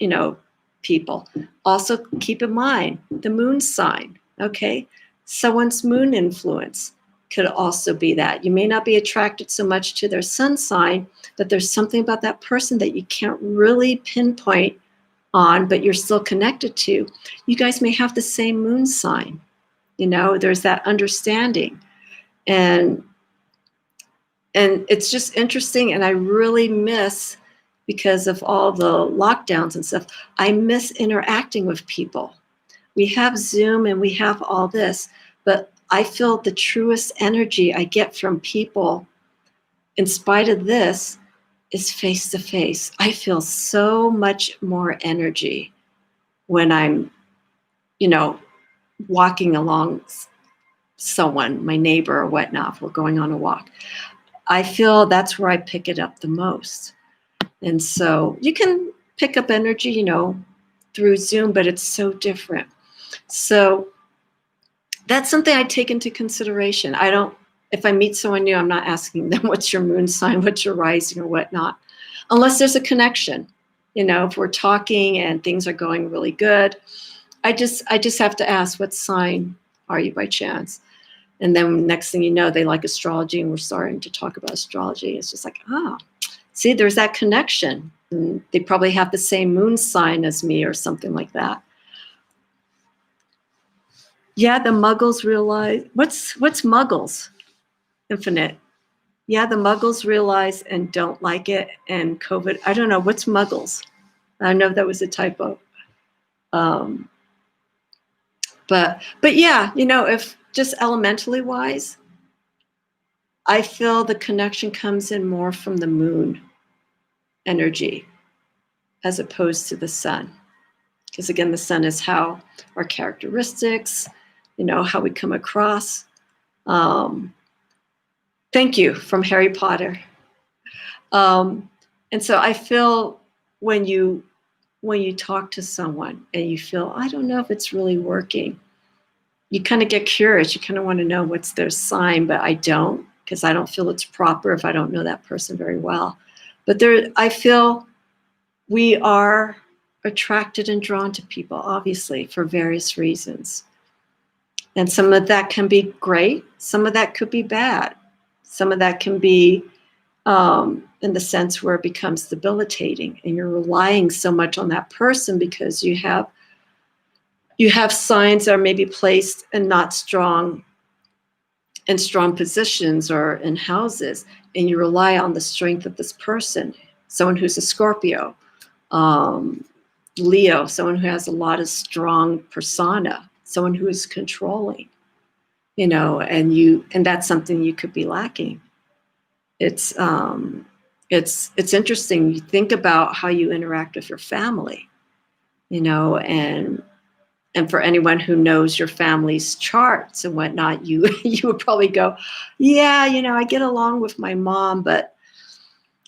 people. Also keep in mind the moon sign, okay? Someone's moon influence could also be that. You may not be attracted so much to their sun sign, but there's something about that person that you can't really pinpoint on, but you're still connected to. You guys may have the same moon sign. There's that understanding. And it's just interesting. And I really miss, because of all the lockdowns and stuff, I miss interacting with people. We have Zoom and we have all this, but I feel the truest energy I get from people, in spite of this, is face to face. I feel so much more energy when I'm, walking along someone, my neighbor or whatnot, if we're going on a walk. I feel that's where I pick it up the most. And so you can pick up energy, through Zoom, but it's so different. So that's something I take into consideration. If I meet someone new, I'm not asking them what's your moon sign, what's your rising or whatnot, unless there's a connection. If we're talking and things are going really good, I just have to ask, what sign are you by chance? And then next thing you know, they like astrology and we're starting to talk about astrology. It's just like, see, there's that connection. And they probably have the same moon sign as me or something like that. Yeah, the muggles realize, what's muggles? Infinite. Yeah, the muggles realize and don't like it. And COVID, I don't know, what's muggles? I don't know if that was a typo. But yeah, if just elementally wise, I feel the connection comes in more from the moon energy as opposed to the sun. Because again, the sun is how our characteristics, how we come across. Thank you from Harry Potter. And so I feel when you talk to someone and you feel, I don't know if it's really working, you kind of get curious. You kind of want to know what's their sign, but I don't, because I don't feel it's proper if I don't know that person very well. But I feel we are attracted and drawn to people, obviously, for various reasons. And some of that can be great. Some of that could be bad. Some of that can be in the sense where it becomes debilitating and you're relying so much on that person because you have signs that are maybe placed in not strong positions or in houses, and you rely on the strength of this person. Someone who's a Scorpio, Leo, someone who has a lot of strong persona, someone who is controlling, and that's something you could be lacking. It's interesting. You think about how you interact with your family, and for anyone who knows your family's charts and whatnot, you would probably go, yeah, I get along with my mom, but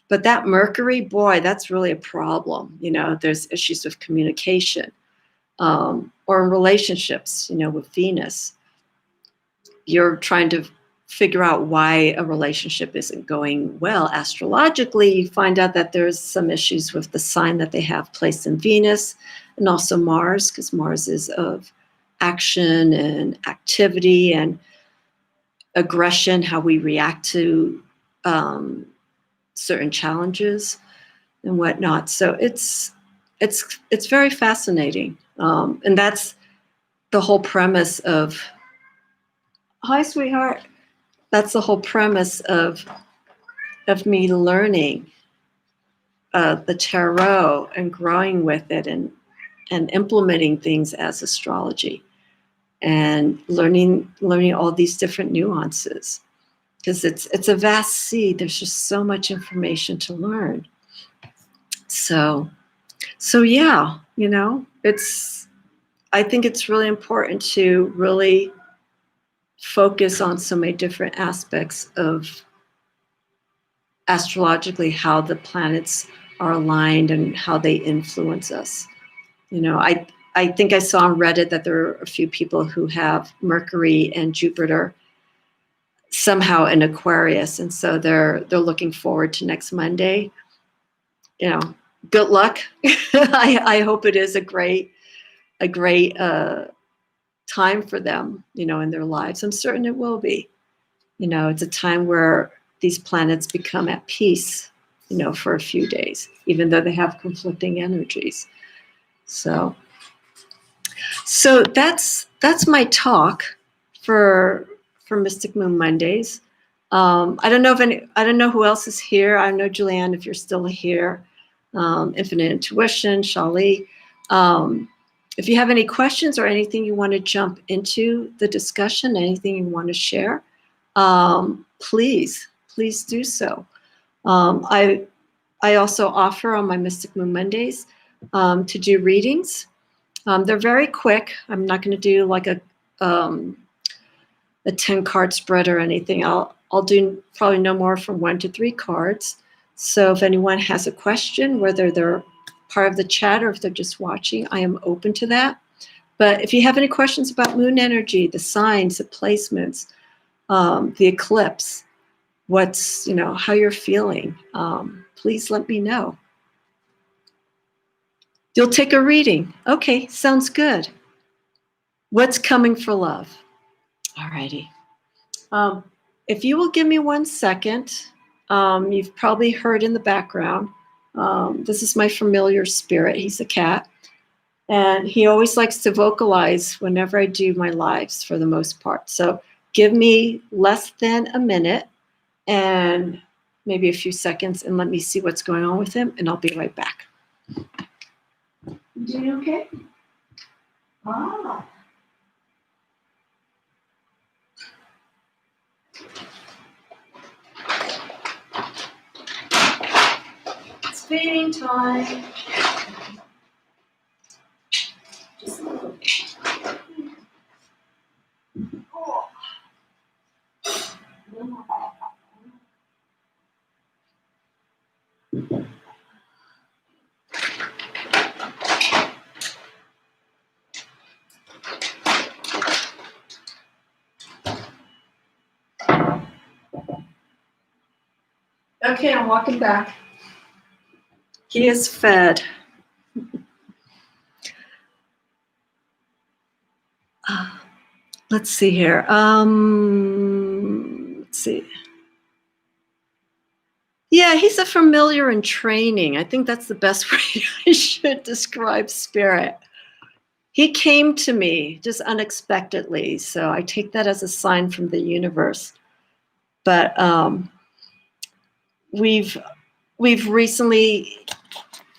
that Mercury, boy, that's really a problem. There's issues with communication, or in relationships, with Venus. You're trying to figure out why a relationship isn't going well astrologically, you find out that there's some issues with the sign that they have placed in Venus and also Mars, because Mars is of action and activity and aggression, how we react to certain challenges and whatnot. So it's very fascinating, and that's the whole premise of. Hi, sweetheart. That's the whole premise of me learning the tarot and growing with it and implementing things as astrology and learning all these different nuances, because it's a vast sea. There's just so much information to learn. So yeah, I think it's really important to really focus on so many different aspects of astrologically how the planets are aligned and how they influence us. I think I saw on Reddit that there are a few people who have Mercury and Jupiter somehow in Aquarius, and so they're looking forward to next Monday. Good luck. I hope it is a great time for them, in their lives. I'm certain it will be. It's a time where these planets become at peace, for a few days, even though they have conflicting energies. So that's my talk for Mystic Moon Mondays. I don't know who else is here. I know Julianne, if you're still here. Infinite Intuition, Shali. If you have any questions or anything you want to jump into the discussion, anything you want to share, please do so. I also offer on my Mystic Moon Mondays to do readings. They're very quick. I'm not going to do like a 10-card spread or anything. I'll do probably no more from 1 to 3 cards. So if anyone has a question, whether they're part of the chat or if they're just watching, I am open to that. But if you have any questions about moon energy, the signs, the placements, the eclipse, what's, how you're feeling, please let me know. You'll take a reading. Okay, sounds good. What's coming for love? All righty. If you will give me 1 second, you've probably heard in the background, this is my familiar spirit. He's a cat. And he always likes to vocalize whenever I do my lives for the most part. So give me less than a minute and maybe a few seconds and let me see what's going on with him, and I'll be right back. You doing okay? Ah. It's feeding time. Just a little bit. Oh. Okay, I'm walking back. He is fed. Let's see here. Let's see. Yeah, he's a familiar in training. I think that's the best way I should describe spirit. He came to me just unexpectedly, so I take that as a sign from the universe. But we've recently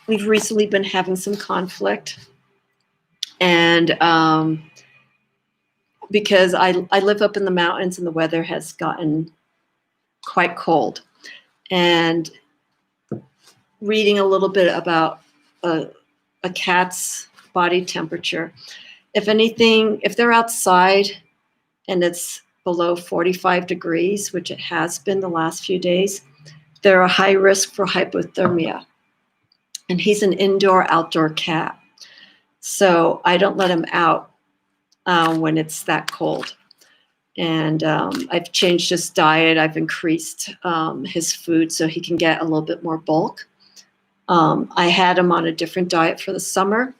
been having some conflict, and because I live up in the mountains and the weather has gotten quite cold, and reading a little bit about a cat's body temperature. If anything, if they're outside and it's below 45 degrees, which it has been the last few days, they're a high risk for hypothermia. And he's an indoor-outdoor cat. So I don't let him out when it's that cold. And I've changed his diet. I've increased his food so he can get a little bit more bulk. I had him on a different diet for the summer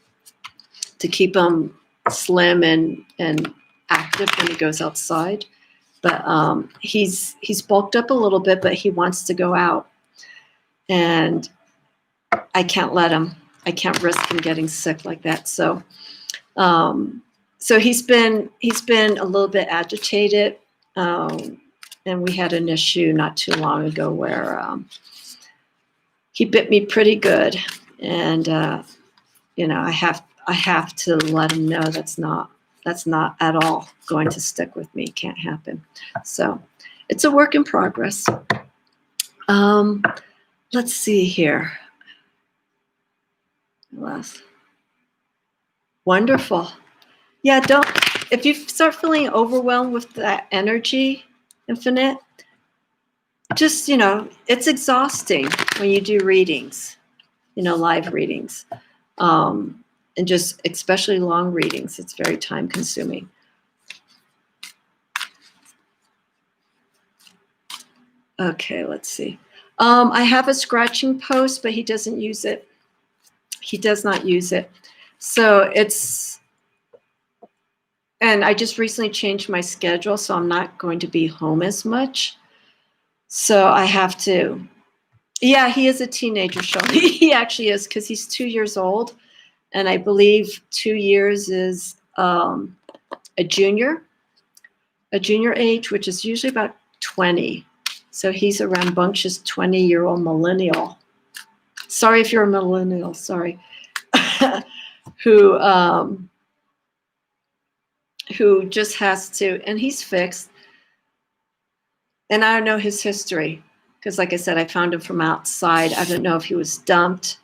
to keep him slim and active when he goes outside. But he's bulked up a little bit, but he wants to go out. And I can't let him. I can't risk him getting sick like that. So he's been a little bit agitated. And we had an issue not too long ago where he bit me pretty good. And I have to let him know that's not at all going to stick with me. Can't happen. So it's a work in progress. Let's see here. Wonderful. Yeah, if you start feeling overwhelmed with that energy, Infinite, just, it's exhausting when you do readings, live readings. And just especially long readings, it's very time consuming. Okay, let's see. I have a scratching post, but he doesn't use it. He does not use it. So and I just recently changed my schedule, so I'm not going to be home as much. So I have to, yeah, he is a teenager, Sean. He actually is, because he's 2 years old. And I believe 2 years is a junior age, which is usually about 20. So he's a rambunctious 20-year-old millennial. Sorry if you're a millennial, sorry. who just has to, and he's fixed. And I don't know his history, because like I said, I found him from outside. I don't know if he was dumped.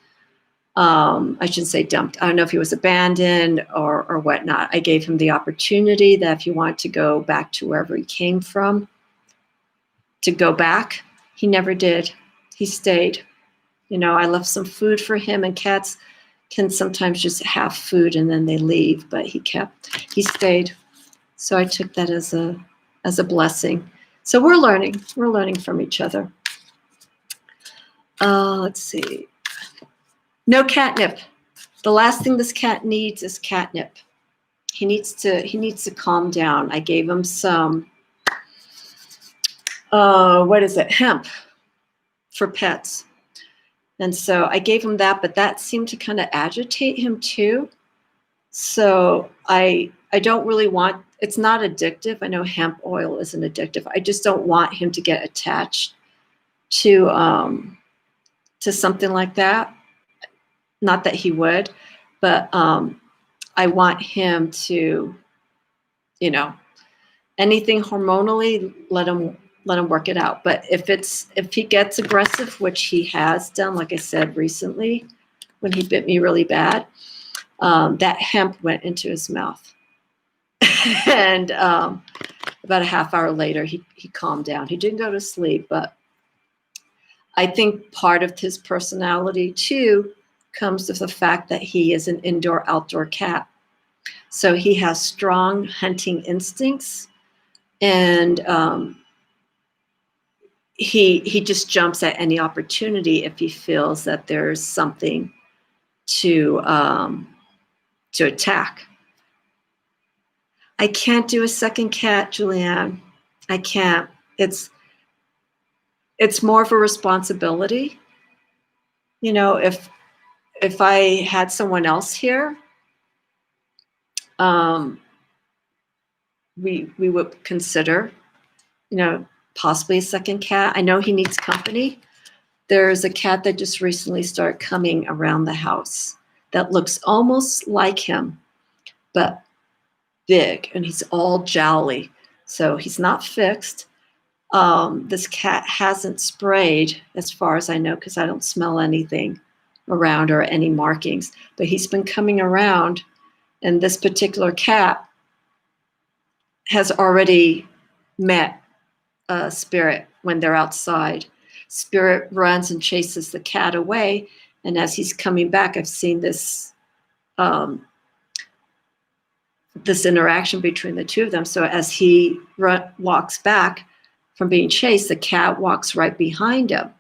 I shouldn't say dumped. I don't know if he was abandoned or whatnot. I gave him the opportunity that if he wanted to go back to wherever he came from, to go back. He never did. He stayed. I left some food for him, and cats can sometimes just have food and then they leave, but he stayed. So I took that as a blessing. So we're learning from each other. Let's see. No catnip. The last thing this cat needs is catnip. He needs to calm down. I gave him some, hemp for pets. And so I gave him that, but that seemed to kind of agitate him too. So I don't really want, it's not addictive. I know hemp oil isn't addictive. I just don't want him to get attached to something like that. Not that he would, but I want him to, anything hormonally, let him work it out. But if he gets aggressive, which he has done, like I said recently, when he bit me really bad, that hemp went into his mouth. And about a half hour later, he calmed down. He didn't go to sleep, but I think part of his personality too comes with the fact that he is an indoor-outdoor cat. So he has strong hunting instincts, and he just jumps at any opportunity if he feels that there's something to attack. I can't do a second cat, Julianne. I can't. It's more of a responsibility. If I had someone else here, we would consider, possibly a second cat. I know he needs company. There's a cat that just recently started coming around the house that looks almost like him, but big, and he's all jowly. So he's not fixed. This cat hasn't sprayed, as far as I know, because I don't smell anything around or any markings. But he's been coming around, and this particular cat has already met Spirit when they're outside. Spirit runs and chases the cat away, and as he's coming back, I've seen this this interaction between the two of them. So as he walks back from being chased, the cat walks right behind him.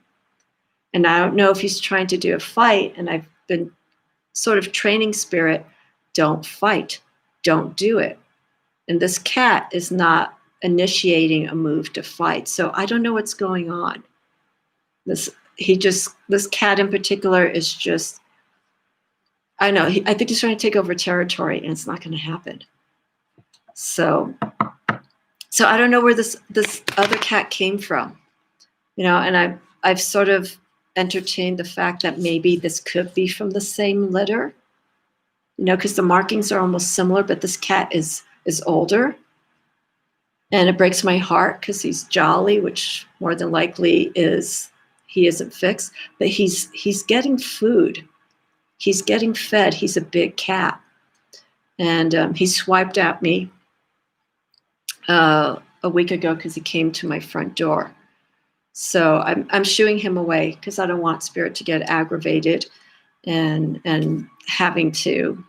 And I don't know if he's trying to do a fight. And I've been sort of training spirit, don't fight, don't do it. And this cat is not initiating a move to fight. So I don't know what's going on. This cat in particular is just, I know, I think he's trying to take over territory, and it's not going to happen. So I don't know where this other cat came from, and I've sort of entertained the fact that maybe this could be from the same litter, because the markings are almost similar, but this cat is older, and it breaks my heart because he's jolly, which more than likely he isn't fixed, but he's getting food. He's getting fed. He's a big cat. And he swiped at me a week ago because he came to my front door. So I'm shooing him away because I don't want spirit to get aggravated and having to,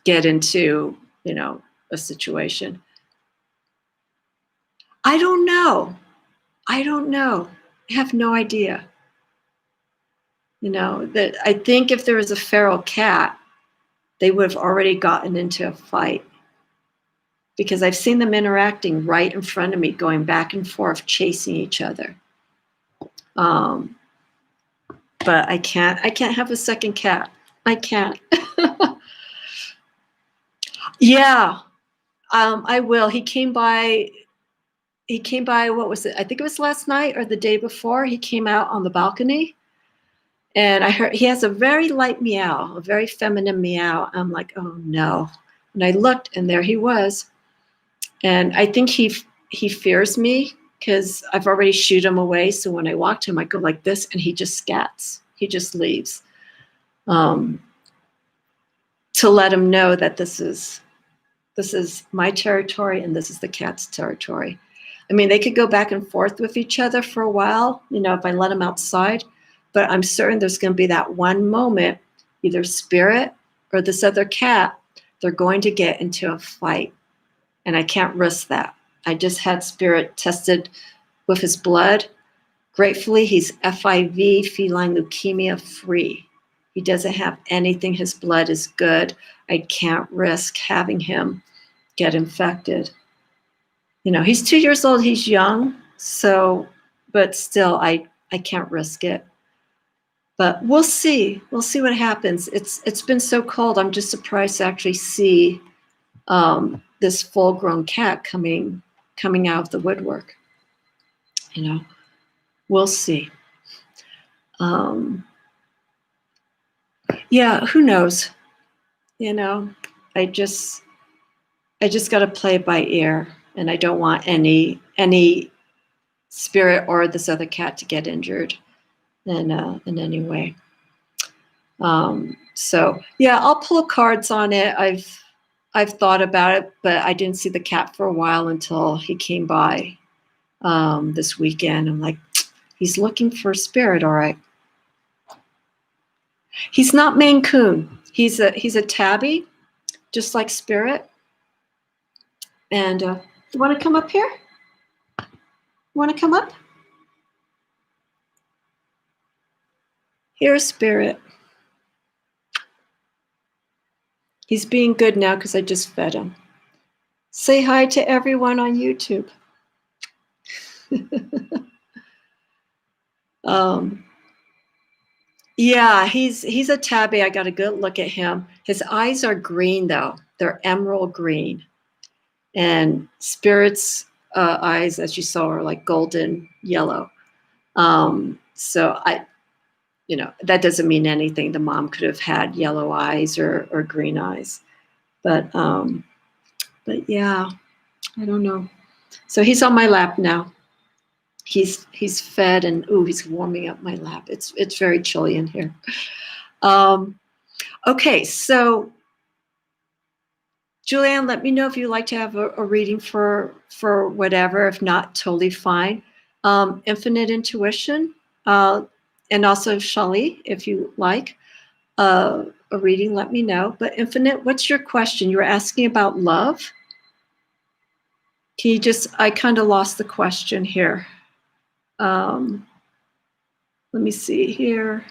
get into, a situation. I don't know. I have no idea. That I think if there was a feral cat, they would have already gotten into a fight, because I've seen them interacting right in front of me, going back and forth, chasing each other. But I can't have a second cat. I can't. Yeah, I will. He came by, what was it? I think it was last night or the day before. He came out on the balcony. And I heard he has a very light meow, a very feminine meow. I'm like, oh no. And I looked, and there he was. And I think he fears me because I've already shooed him away. So when I walk to him, I go like this, and he just scats. He just leaves. To let him know that this is my territory and this is the cat's territory. I mean, they could go back and forth with each other for a while, if I let them outside. But I'm certain there's going to be that one moment, either spirit or this other cat, they're going to get into a fight. And I can't risk that. I just had spirit tested with his blood. Gratefully, he's FIV, feline leukemia free. He doesn't have anything. His blood is good. I can't risk having him get infected. He's 2 years old. He's young. So, but still, I can't risk it. But we'll see. We'll see what happens. It's been so cold. I'm just surprised to actually see this full-grown cat coming out of the woodwork. We'll see. Yeah, who knows? I just got to play it by ear, and I don't want any spirit or this other cat to get injured in any way. So yeah, I'll pull cards on it. I've thought about it, but I didn't see the cat for a while until he came by this weekend. I'm like, he's looking for spirit, all right. He's not Maine Coon. He's a tabby, just like spirit. And you want to come up here? You want to come up? Here's spirit. He's being good now because I just fed him. Say hi to everyone on YouTube. Yeah, he's a tabby. I got a good look at him. His eyes are green though. They're emerald green. And spirit's eyes, as you saw, are like golden yellow. So that doesn't mean anything. The mom could have had yellow eyes or green eyes. But yeah, I don't know. So he's on my lap now. He's fed, and he's warming up my lap. It's very chilly in here. Okay, so Julianne, let me know if you'd like to have a reading for whatever. If not, totally fine. Infinite Intuition, and also Shali, if you like, a a reading, let me know. But Infinite, what's your question? You were asking about love. Can you just, I kind of lost the question here. Let me see here.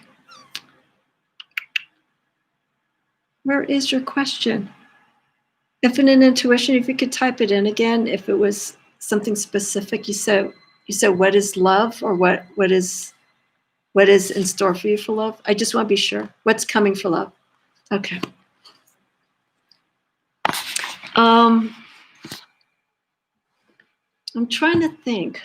Where is your question? Infinite intuition, if you could type it in again, if it was something specific. You said what is love, or what is in store for you for love? I just want to be sure. What's coming for love? Okay. I'm trying to think.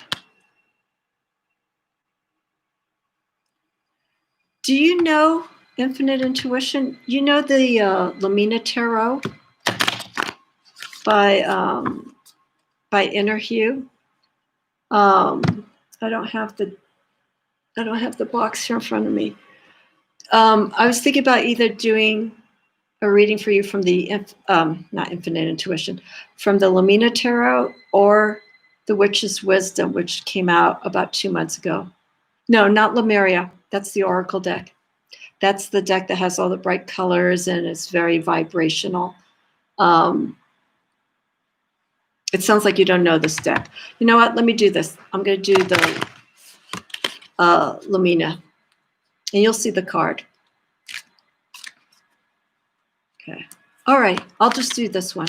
Do you know Infinite Intuition? You know the Lamina Tarot by Inner Hue? I don't have the box here in front of me. I was thinking about either doing a reading for you from the not Infinite Intuition, from the Lamina Tarot, or the Witch's Wisdom, which came out about 2 months ago. No, not Lemuria. That's the Oracle deck. That's the deck that has all the bright colors and it's very vibrational. It sounds like you don't know this deck. You know what? Let me do this. I'm going to do the Lamina, and you'll see the card. Okay. All right. I'll just do this one.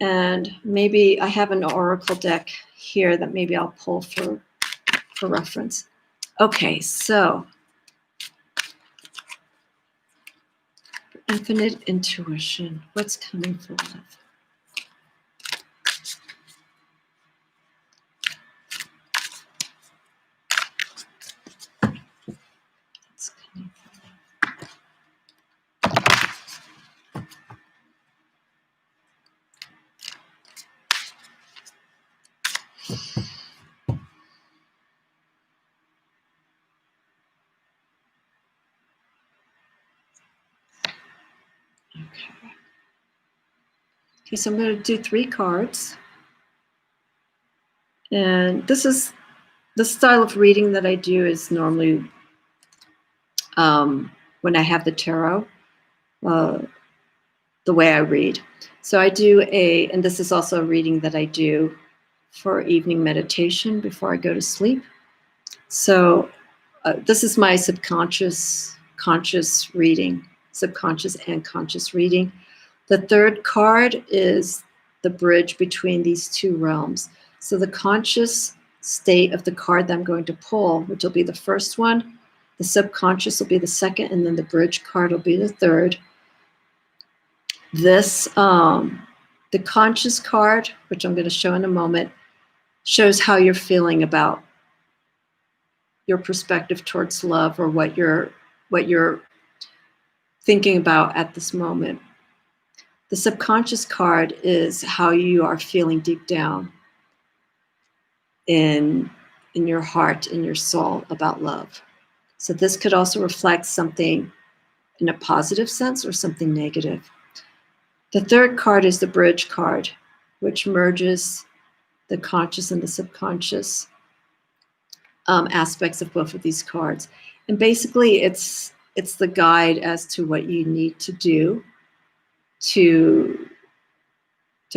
And maybe I have an Oracle deck here that maybe I'll pull for reference. Okay, so Infinite Intuition. What's coming for love? What's coming for love? Okay, so I'm going to do 3 cards. And this is the style of reading that I do is normally when I have the tarot, the way I read. So I do and this is also a reading that I do for evening meditation before I go to sleep. So this is my subconscious, conscious reading, subconscious and conscious reading. The 3rd card is the bridge between these 2 realms. So the conscious state of the card that I'm going to pull, which will be the first one, the subconscious will be the second, and then the bridge card will be the third. This, the conscious card, which I'm going to show in a moment, shows how you're feeling about your perspective towards love, or what you're thinking about at this moment. The subconscious card is how you are feeling deep down in your heart, in your soul, about love. So this could also reflect something in a positive sense or something negative. The 3rd card is the bridge card, which merges the conscious and the subconscious aspects of both of these cards. And basically it's the guide as to what you need to do to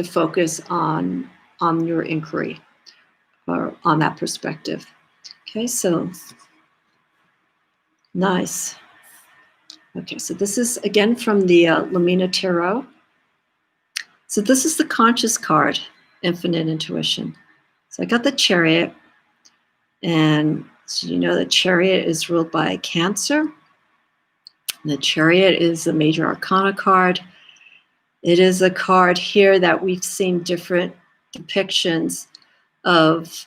focus on your inquiry, or on that perspective. Okay, so nice. Okay, so this is again from the Lamina Tarot. So this is the conscious card, Infinite Intuition. So I got the Chariot, and so you know the Chariot is ruled by Cancer. The Chariot is a major arcana card. It is a card here that we've seen different depictions of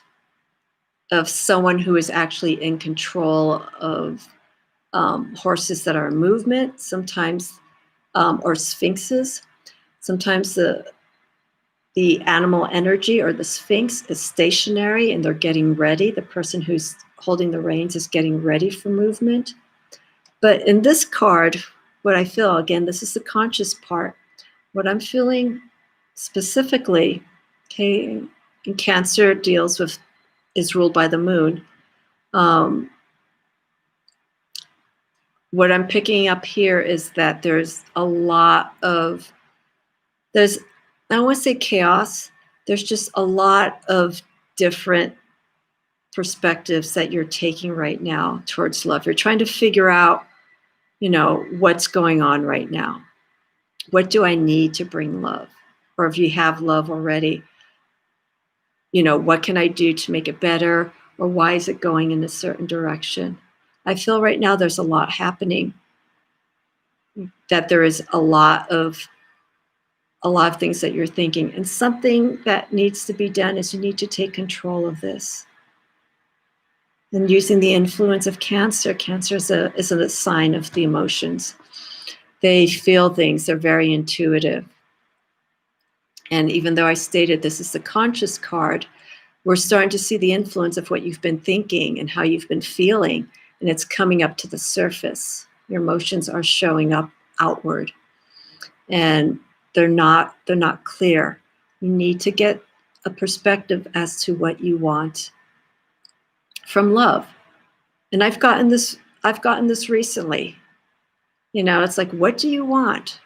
someone who is actually in control of horses that are in movement, sometimes, or sphinxes. Sometimes the animal energy or the sphinx is stationary and they're getting ready. The person who's holding the reins is getting ready for movement. But in this card, what I feel, again, this is the conscious part. What I'm feeling specifically, okay, in Cancer is ruled by the moon. what I'm picking up here is that there's a lot of, I don't want to say chaos, there's just a lot of different perspectives that you're taking right now towards love. You're trying to figure out, what's going on right now. What do I need to bring love? Or if you have love already, what can I do to make it better? Or why is it going in a certain direction? I feel right now there's a lot happening, that there is a lot of things that you're thinking. And something that needs to be done is you need to take control of this. And using the influence of Cancer, Cancer is a sign of the emotions. They feel things, they're very intuitive. And even though I stated this is the conscious card, we're starting to see the influence of what you've been thinking and how you've been feeling, and it's coming up to the surface. Your emotions are showing up outward, and they're not clear. You need to get a perspective as to what you want from love. And I've gotten this recently. It's like, what do you want?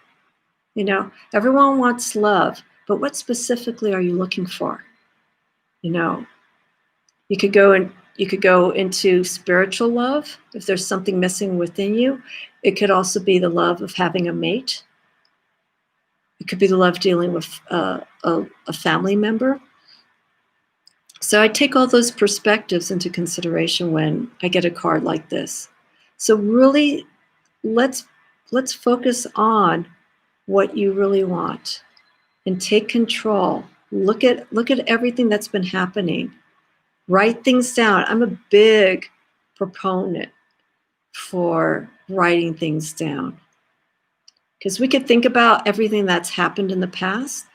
Everyone wants love, but what specifically are you looking for? You could go into spiritual love if there's something missing within you. It could also be the love of having a mate. It could be the love dealing with a family member. So I take all those perspectives into consideration when I get a card like this. So really, let's focus on what you really want and take control. Look at everything that's been happening. Write things down. I'm a big proponent for writing things down, because we could think about everything that's happened in the past,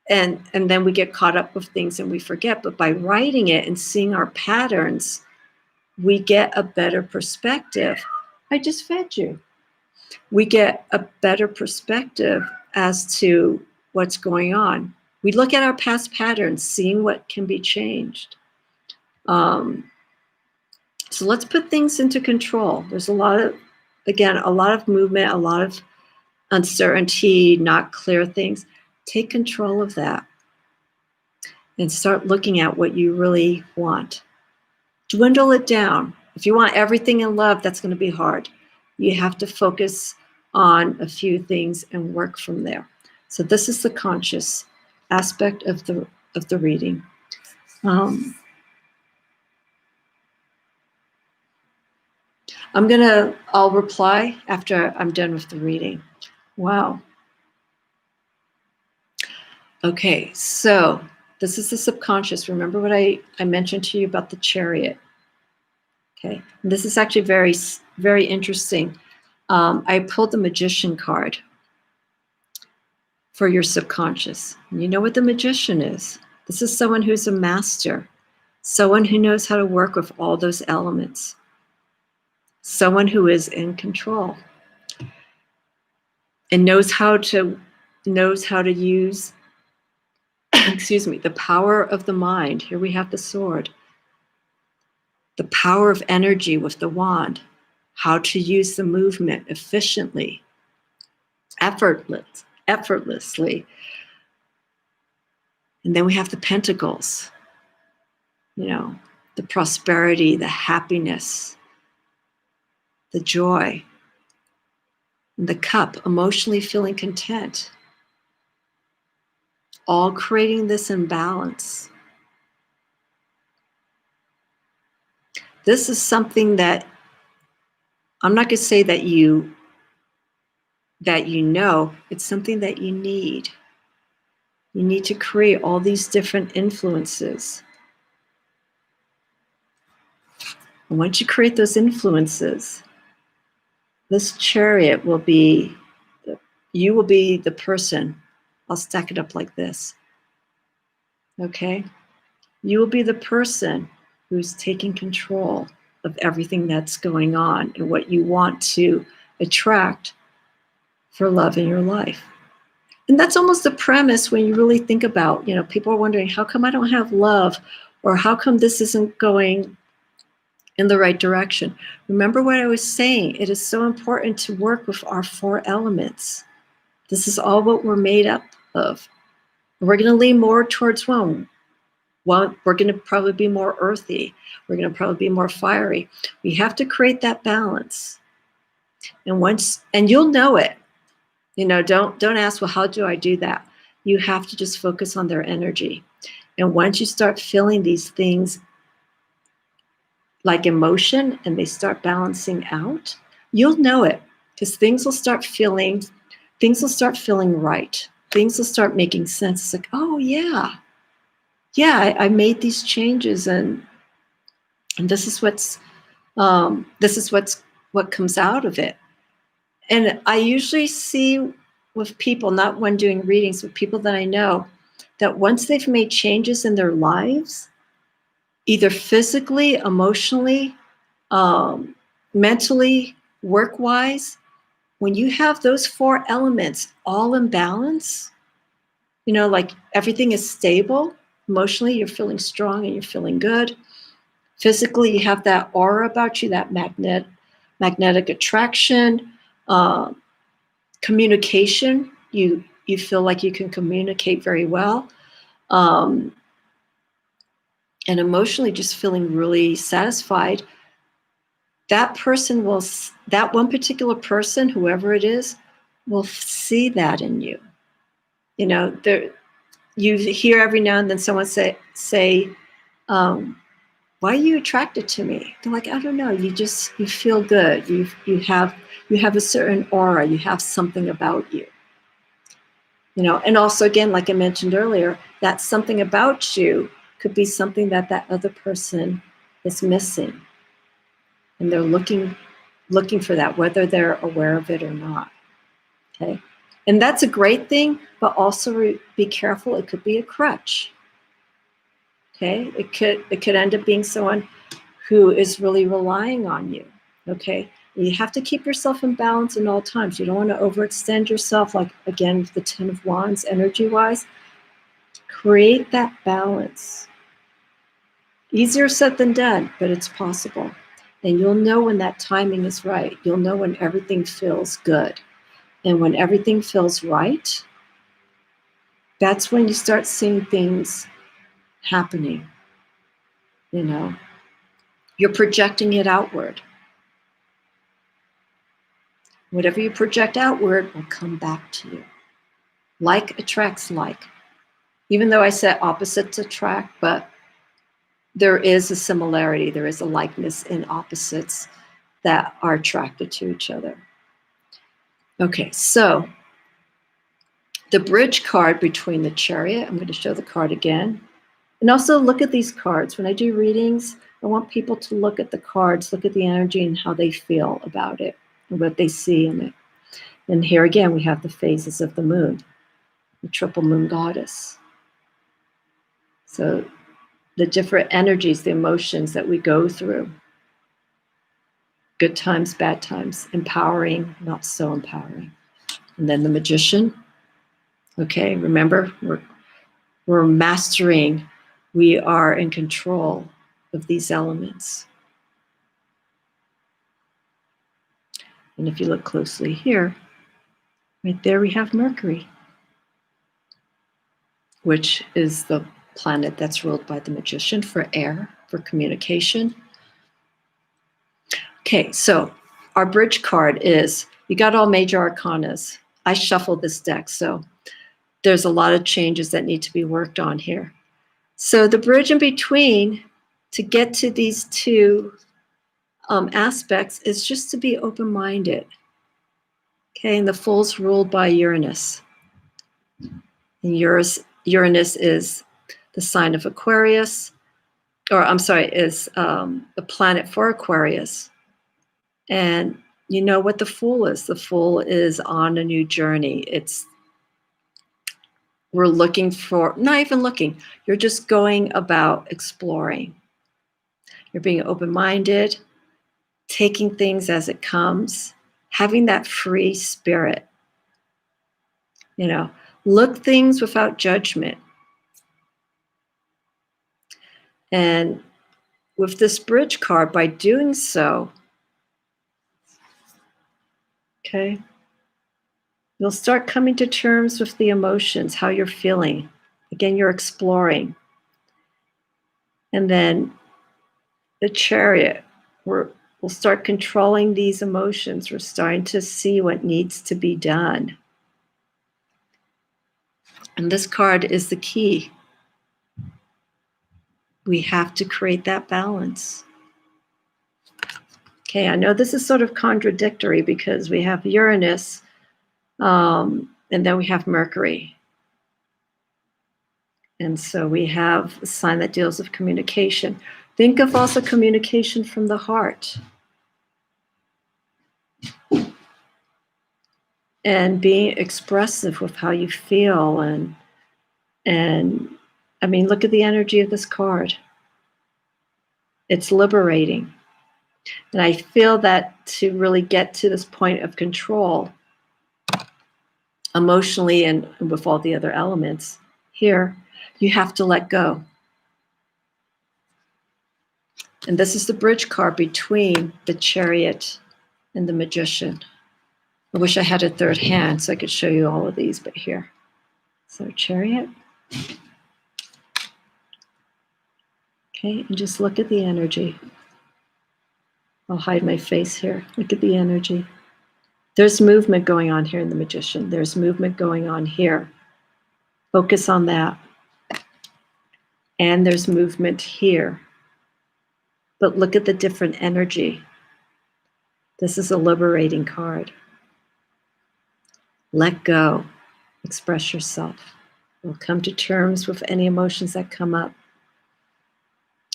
and then we get caught up with things and we forget. But by writing it and seeing our patterns, we get a better perspective. I just fed you. We get a better perspective as to what's going on. We look at our past patterns, seeing what can be changed. So let's put things into control. There's a lot of movement, a lot of uncertainty, not clear things. Take control of that and start looking at what you really want. Dwindle it down. If you want everything in love, that's going to be hard. You have to focus on a few things and work from there. So this is the conscious aspect of the reading. I'll reply after I'm done with the reading. Wow. Okay, so this is the subconscious. Remember what I mentioned to you about the Chariot. Okay, and this is actually very, very interesting. I pulled the Magician card for your subconscious. And you know what the Magician is? This is someone who's a master, someone who knows how to work with all those elements, someone who is in control and knows how to use the power of the mind. Here we have the sword. The power of energy with the wand. How to use the movement efficiently, effortlessly. And then we have the pentacles. The prosperity, the happiness, the joy. And the cup, emotionally feeling content. All creating this imbalance. This is something that I'm not going to say that you know, it's something that you need. You need to create all these different influences. And once you create those influences, this Chariot you will be the person. I'll stack it up like this. Okay? You will be the person who's taking control of everything that's going on and what you want to attract for love in your life. And that's almost the premise when you really think about, people are wondering, how come I don't have love? Or how come this isn't going in the right direction. Remember what I was saying. It is so important to work with our 4 elements. This is all what we're made up of. We're going to lean more towards one. Well, we're going to probably be more earthy. We're going to probably be more fiery. We have to create that balance. And you'll know it. Don't ask, well, how do I do that? You have to just focus on their energy. And once you start feeling these things like emotion and they start balancing out, you'll know it, because things will start feeling right. Things will start making sense. It's like, oh yeah, I made these changes, and this is what comes out of it. And I usually see with people, not when doing readings, with people that I know, that once they've made changes in their lives, either physically, emotionally, mentally, work-wise, when you have those 4 elements all in balance, like everything is stable. Emotionally, you're feeling strong and you're feeling good. Physically, you have that aura about you, that magnetic attraction, communication. You feel like you can communicate very well. And emotionally, just feeling really satisfied. That one particular person, whoever it is, will see that in you. You hear every now and then someone say, why are you attracted to me? They're like, I don't know. You feel good. You have a certain aura. You have something about you. And also, again, like I mentioned earlier, that something about you could be something that other person is missing. And they're looking for that, whether they're aware of it or not. Okay. And that's a great thing, but also be careful. It could be a crutch. Okay. It could end up being someone who is really relying on you. Okay. You have to keep yourself in balance in all times. You don't want to overextend yourself, like, again, with the 10 of Wands, energy-wise. Create that balance. Easier said than done, but it's possible. And you'll know when that timing is right. You'll know when everything feels good. And when everything feels right, that's when you start seeing things happening. You're projecting it outward. Whatever you project outward will come back to you. Like attracts like. Even though I said opposites attract, but there is a similarity. There is a likeness in opposites that are attracted to each other. Okay, so the bridge card between the Chariot, I'm going to show the card again. And also look at these cards. When I do readings, I want people to look at the cards, look at the energy and how they feel about it and what they see in it. And here again, we have the phases of the moon, the triple moon goddess. So the different energies, the emotions that we go through. Good times, bad times, empowering, not so empowering. And then the Magician. Okay, remember, we're mastering, we are in control of these elements. And if you look closely here, right there we have Mercury, which is the planet that's ruled by the Magician for air, for communication. Okay, so our bridge card is, you got all major arcanas. I shuffled this deck, so there's a lot of changes that need to be worked on here. So the bridge in between to get to these 2 aspects is just to be open-minded. Okay, and the Fool's ruled by Uranus. And Uranus is the sign of Aquarius, or I'm sorry, is the planet for Aquarius. And you know what the Fool is? The Fool is on a new journey. We're looking for, not even looking, you're just going about exploring. You're being open-minded, taking things as it comes, having that free spirit. Look things without judgment. And with this bridge card, by doing so, okay, you'll start coming to terms with the emotions, how you're feeling. Again, you're exploring. And then the Chariot, we'll start controlling these emotions. We're starting to see what needs to be done. And this card is the key. We have to create that balance. Okay, I know this is sort of contradictory because we have Uranus and then we have Mercury. And so we have a sign that deals with communication. Think of also communication from the heart. And being expressive with how you feel. And I mean, look at the energy of this card. It's liberating. And I feel that to really get to this point of control, emotionally and with all the other elements here, you have to let go. And this is the bridge card between the Chariot and the Magician. I wish I had a third hand so I could show you all of these, but here. So Chariot. Okay, and just look at the energy. I'll hide my face here. Look at the energy. There's movement going on here in the Magician. There's movement going on here. Focus on that. And there's movement here. But look at the different energy. This is a liberating card. Let go. Express yourself. You'll come to terms with any emotions that come up.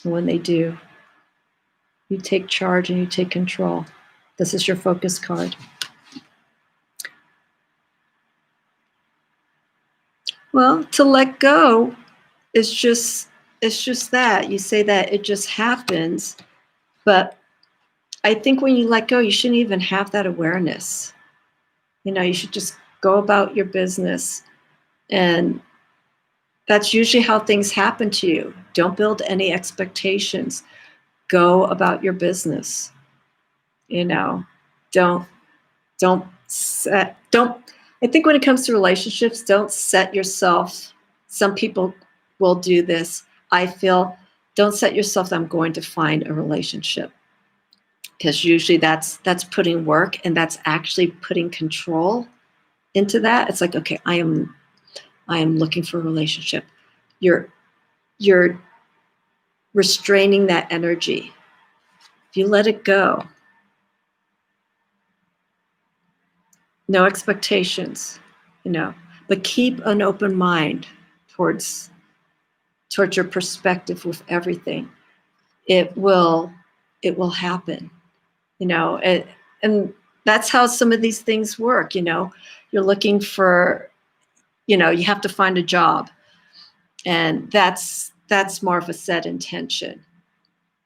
And when they do, you take charge and you take control. This is your focus card. Well, to let go is just that. You say that it just happens, but I think when you let go, you shouldn't even have that awareness. You know, you should just go about your business, and that's usually how things happen to you. Don't build any expectations. Go about your business. You know, don't I think when it comes to relationships, don't set yourself, some people will do this. I feel, don't set yourself, I'm going to find a relationship. Because usually that's putting work, and that's actually putting control into that. It's like, okay, I am looking for a relationship. You're restraining that energy. If you let it go, no expectations, you know, but keep an open mind towards your perspective with everything. It will happen, you know, and that's how some of these things work. You know, you're looking for, you know, you have to find a job, and that's more of a set intention.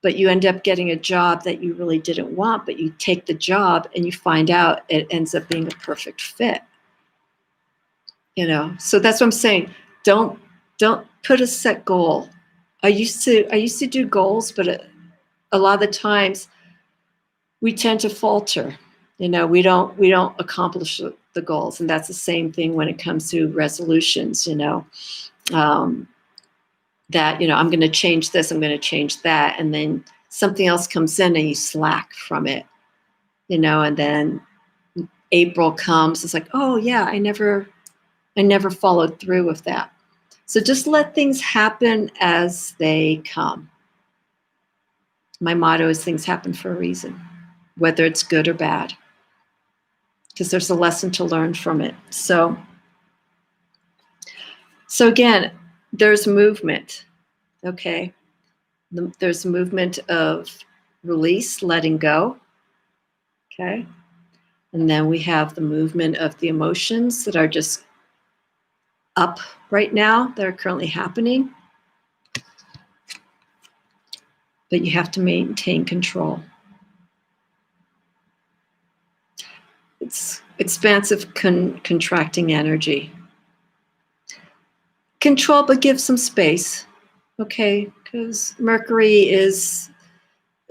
But you end up getting a job that you really didn't want, but you take the job and you find out it ends up being a perfect fit. You know, so that's what I'm saying. Don't put a set goal. I used to do goals, but a lot of the times we tend to falter. You know, we don't accomplish the goals, and that's the same thing when it comes to resolutions. You know, that, you know, I'm going to change this, I'm going to change that, and then something else comes in and you slack from it, you know, and then April comes, it's like, oh yeah, I never followed through with that. So just let things happen as they come. My motto is things happen for a reason, whether it's good or bad, because there's a lesson to learn from it. So again, there's movement, okay? There's movement of release, letting go, okay? And then we have the movement of the emotions that are just up right now, that are currently happening. But you have to maintain control. It's expansive, contracting energy. Control, but give some space, okay? Because Mercury is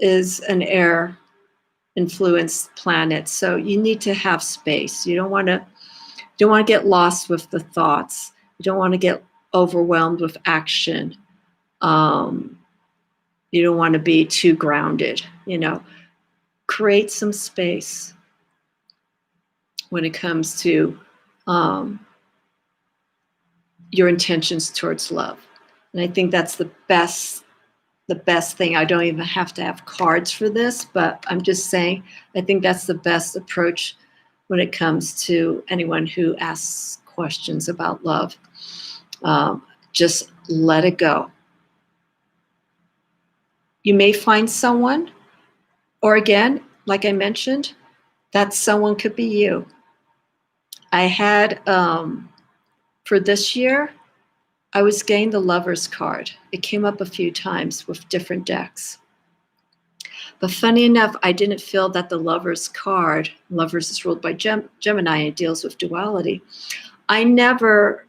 is an air influenced planet, so you need to have space. You don't want to get lost with the thoughts. You don't want to get overwhelmed with action. You don't want to be too grounded. Create some space when it comes to your intentions towards love. And I think that's the best thing. I don't even have to have cards for this, but I'm just saying, I think that's the best approach when it comes to anyone who asks questions about love. Just let it go. You may find someone, or again, like I mentioned, that someone could be you. I had, for this year, I was getting the Lover's card. It came up a few times with different decks. But funny enough, I didn't feel that the Lover's card, Lovers is ruled by Gemini, and it deals with duality. I never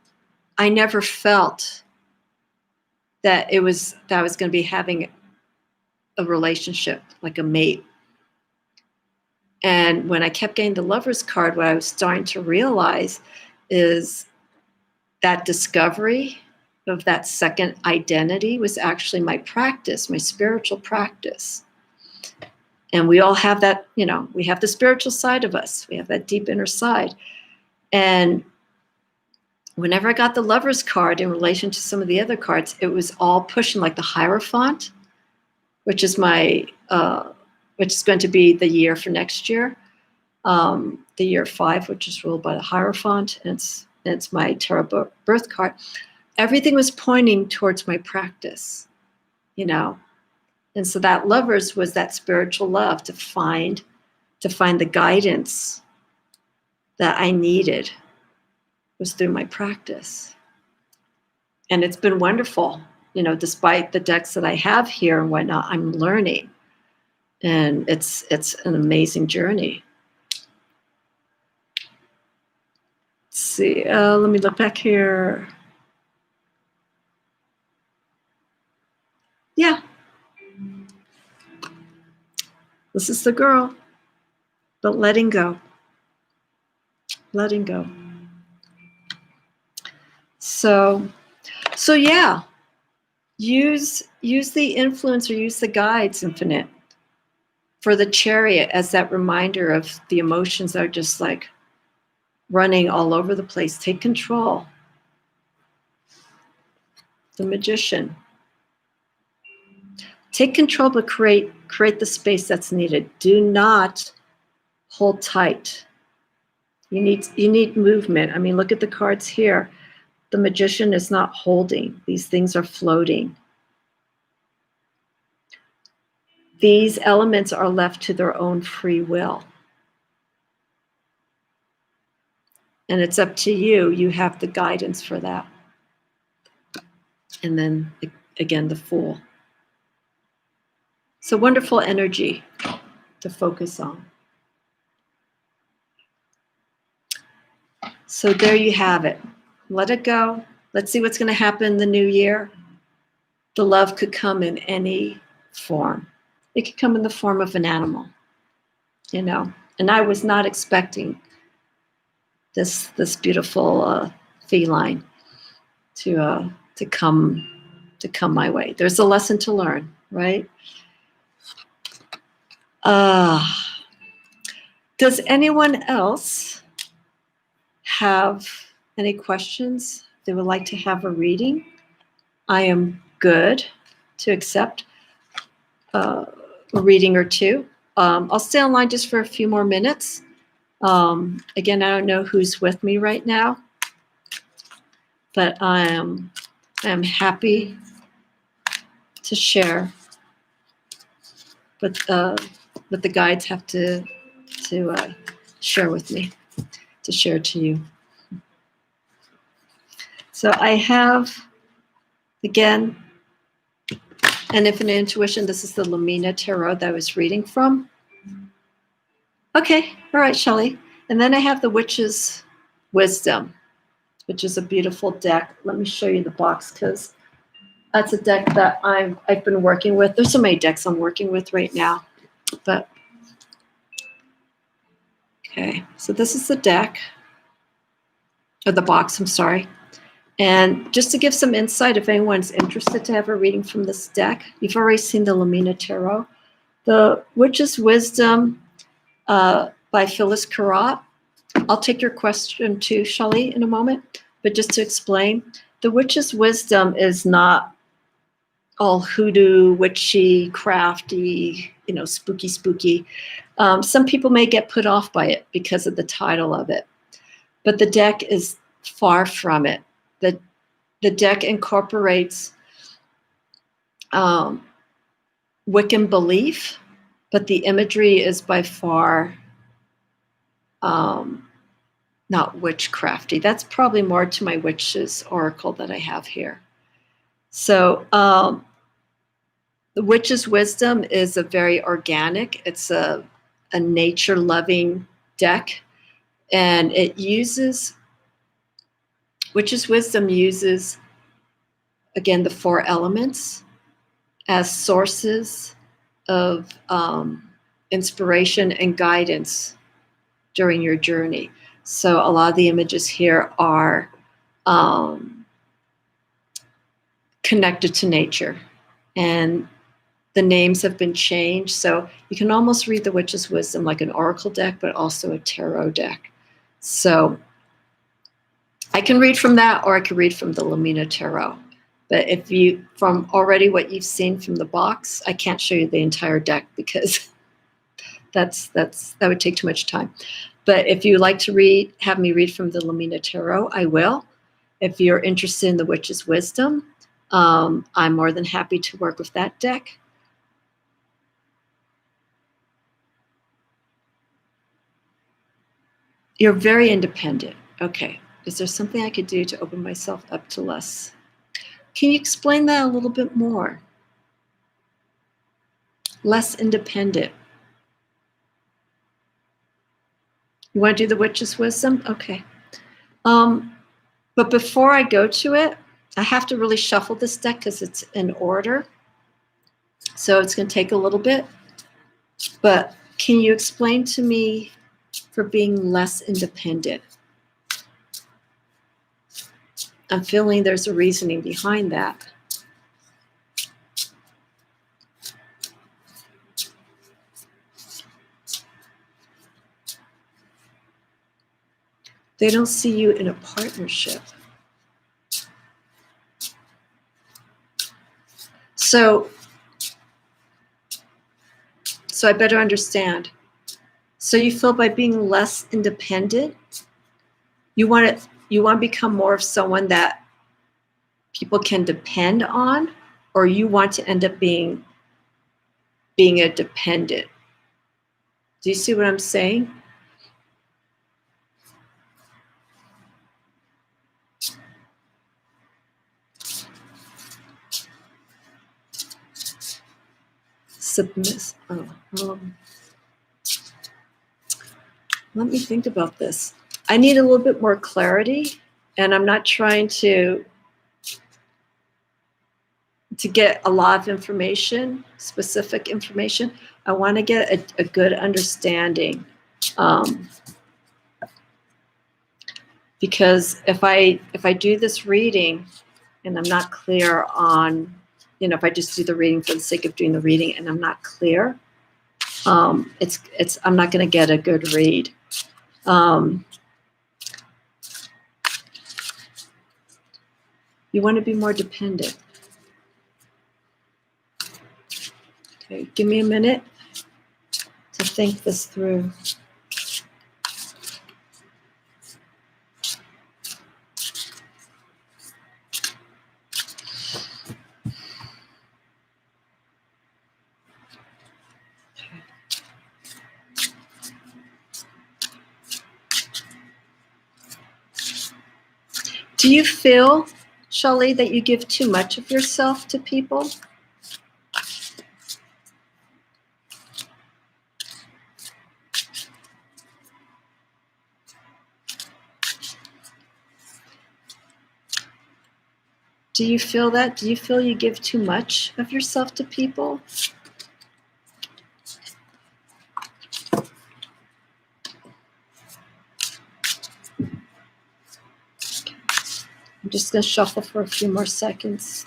felt that I was going to be having a relationship, like a mate. And when I kept getting the Lover's card, what I was starting to realize is that discovery of that second identity was actually my practice, my spiritual practice. And we all have that, we have the spiritual side of us. We have that deep inner side. And whenever I got the Lover's card in relation to some of the other cards, it was all pushing, like the Hierophant, which is which is going to be the year for next year, the year 5, which is ruled by the Hierophant, and it's my tarot birth card. Everything was pointing towards my practice, and so that Lovers was that spiritual love to find the guidance that I needed was through my practice. And it's been wonderful, despite the decks that I have here and whatnot, I'm learning. And it's an amazing journey. Let's see, let me look back here. Yeah. This is the girl, but letting go. Letting go. So yeah, use the influence, or use the guides, Infinite, for the Chariot as that reminder of the emotions that are just like running all over the place. Take control. The Magician. Take control, but create the space that's needed. Do not hold tight. You need movement. I mean, look at the cards here. The Magician is not holding. These things are floating. These elements are left to their own free will. And it's up to you. You have the guidance for that. And then, again, the Fool. So wonderful energy to focus on. So there you have it. Let it go. Let's see what's going to happen in the new year. The love could come in any form. It could come in the form of an animal, And I was not expecting this beautiful feline to come my way. There's a lesson to learn, right? Does anyone else have any questions they would like to have a reading? I am good to accept a reading or two. I'll stay online just for a few more minutes. Again, I don't know who's with me right now, but I am happy to share. But the guides have to share with me, to share to you. So I have, again, an Infinite Intuition. This is the Lumina Tarot that I was reading from. Okay, all right, Shelley. And then I have the Witch's Wisdom, which is a beautiful deck. Let me show you the box, because That's a deck that I've been working with. There's so many decks I'm working with right now, but okay. So this is the deck, or the box. I'm sorry. And just to give some insight, if anyone's interested to have a reading from this deck, you've already seen the Lumina Tarot. The Witch's Wisdom by Phyllis Carrot. I'll take your question too, Shelley, in a moment. But just to explain, the Witch's Wisdom is not all hoodoo, witchy, crafty, spooky. Some people may get put off by it because of the title of it. But the deck is far from it. The deck incorporates Wiccan belief, but the imagery is by far not witchcrafty. That's probably more to my witch's oracle that I have here. So the Witch's Wisdom is a very organic, it's a nature-loving deck, and Witch's Wisdom uses, again, the 4 elements as sources of inspiration and guidance during your journey. So a lot of the images here are connected to nature, and the names have been changed. So you can almost read the Witch's Wisdom like an oracle deck, but also a tarot deck. So I can read from that, or I can read from the Lumina Tarot. But if you, from already what you've seen from the box, I can't show you the entire deck because that would take too much time. But if you like to have me read from the Lumina Tarot, I will. If you're interested in the Witch's Wisdom, I'm more than happy to work with that deck. You're very independent. Okay. Is there something I could do to open myself up to less? Can you explain that a little bit more? Less independent. You want to do the Witch's Wisdom? Okay. But before I go to it, I have to really shuffle this deck because it's in order. So it's going to take a little bit. But can you explain to me for being less independent? I'm feeling there's a reasoning behind that. They don't see you in a partnership. So I better understand. So you feel by being less independent, you want to become more of someone that people can depend on, or you want to end up being a dependent. Do you see what I'm saying? Let me think about this. I need a little bit more clarity, and I'm not trying to get a lot of information, specific information. I want to get a good understanding. Because if I do this reading and I'm not clear on, if I just do the reading for the sake of doing the reading and I'm not clear, I'm not going to get a good read. You want to be more dependent. Okay, give me a minute to think this through. Do you feel, Shelley, that you give too much of yourself to people? Do you feel that? Do you feel you give too much of yourself to people? I'm just going to shuffle for a few more seconds.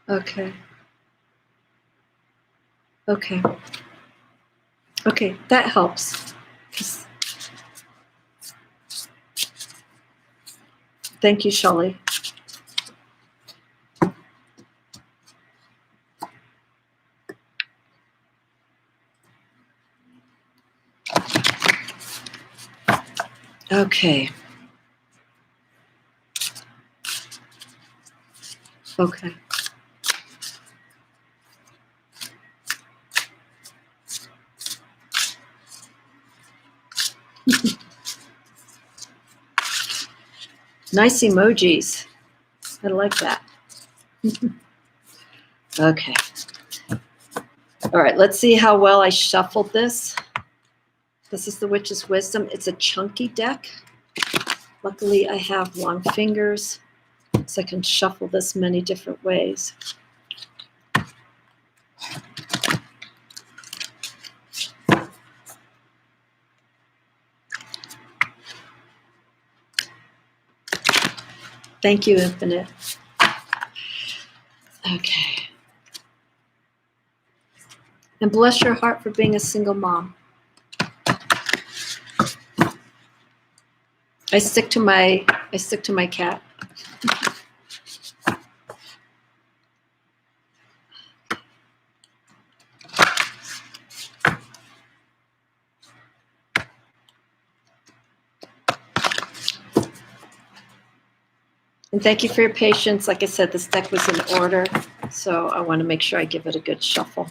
Okay. Okay. Okay, that helps. Thank you, Shelley. Okay. Okay. Nice emojis. I like that. Okay. All right, let's see how well I shuffled this. This is the Witch's Wisdom. It's a chunky deck. Luckily, I have long fingers, so I can shuffle this many different ways. Thank you, Infinite. Okay. And bless your heart for being a single mom. I stick to my cat. And thank you for your patience. Like I said, this deck was in order, so I want to make sure I give it a good shuffle.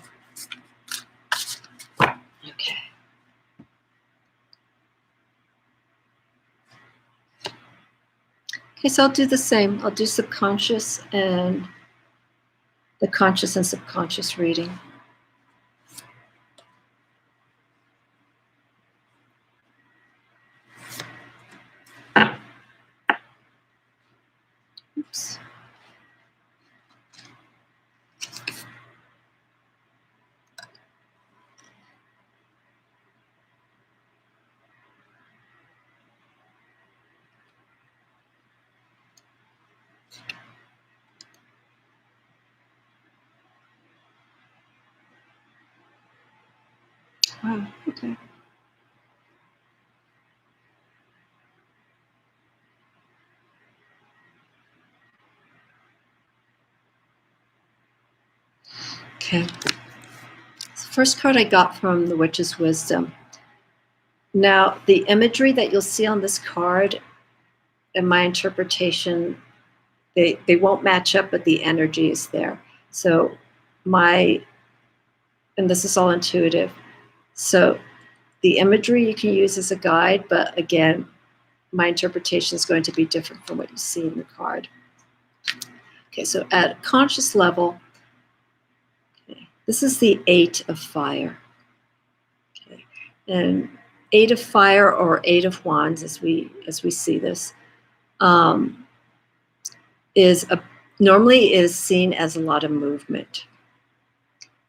Okay. Okay, so I'll do the same. I'll do subconscious and the conscious and subconscious reading. Oops. Wow, okay. Okay. The first card I got from the Witch's Wisdom. Now, the imagery that you'll see on this card, in my interpretation, they won't match up, but the energy is there. So and this is all intuitive. So the imagery you can use as a guide, but again, my interpretation is going to be different from what you see in the card. Okay, so at a conscious level, okay, this is the 8 of fire. Okay, and 8 of fire or 8 of wands, as we see this, normally is seen as a lot of movement.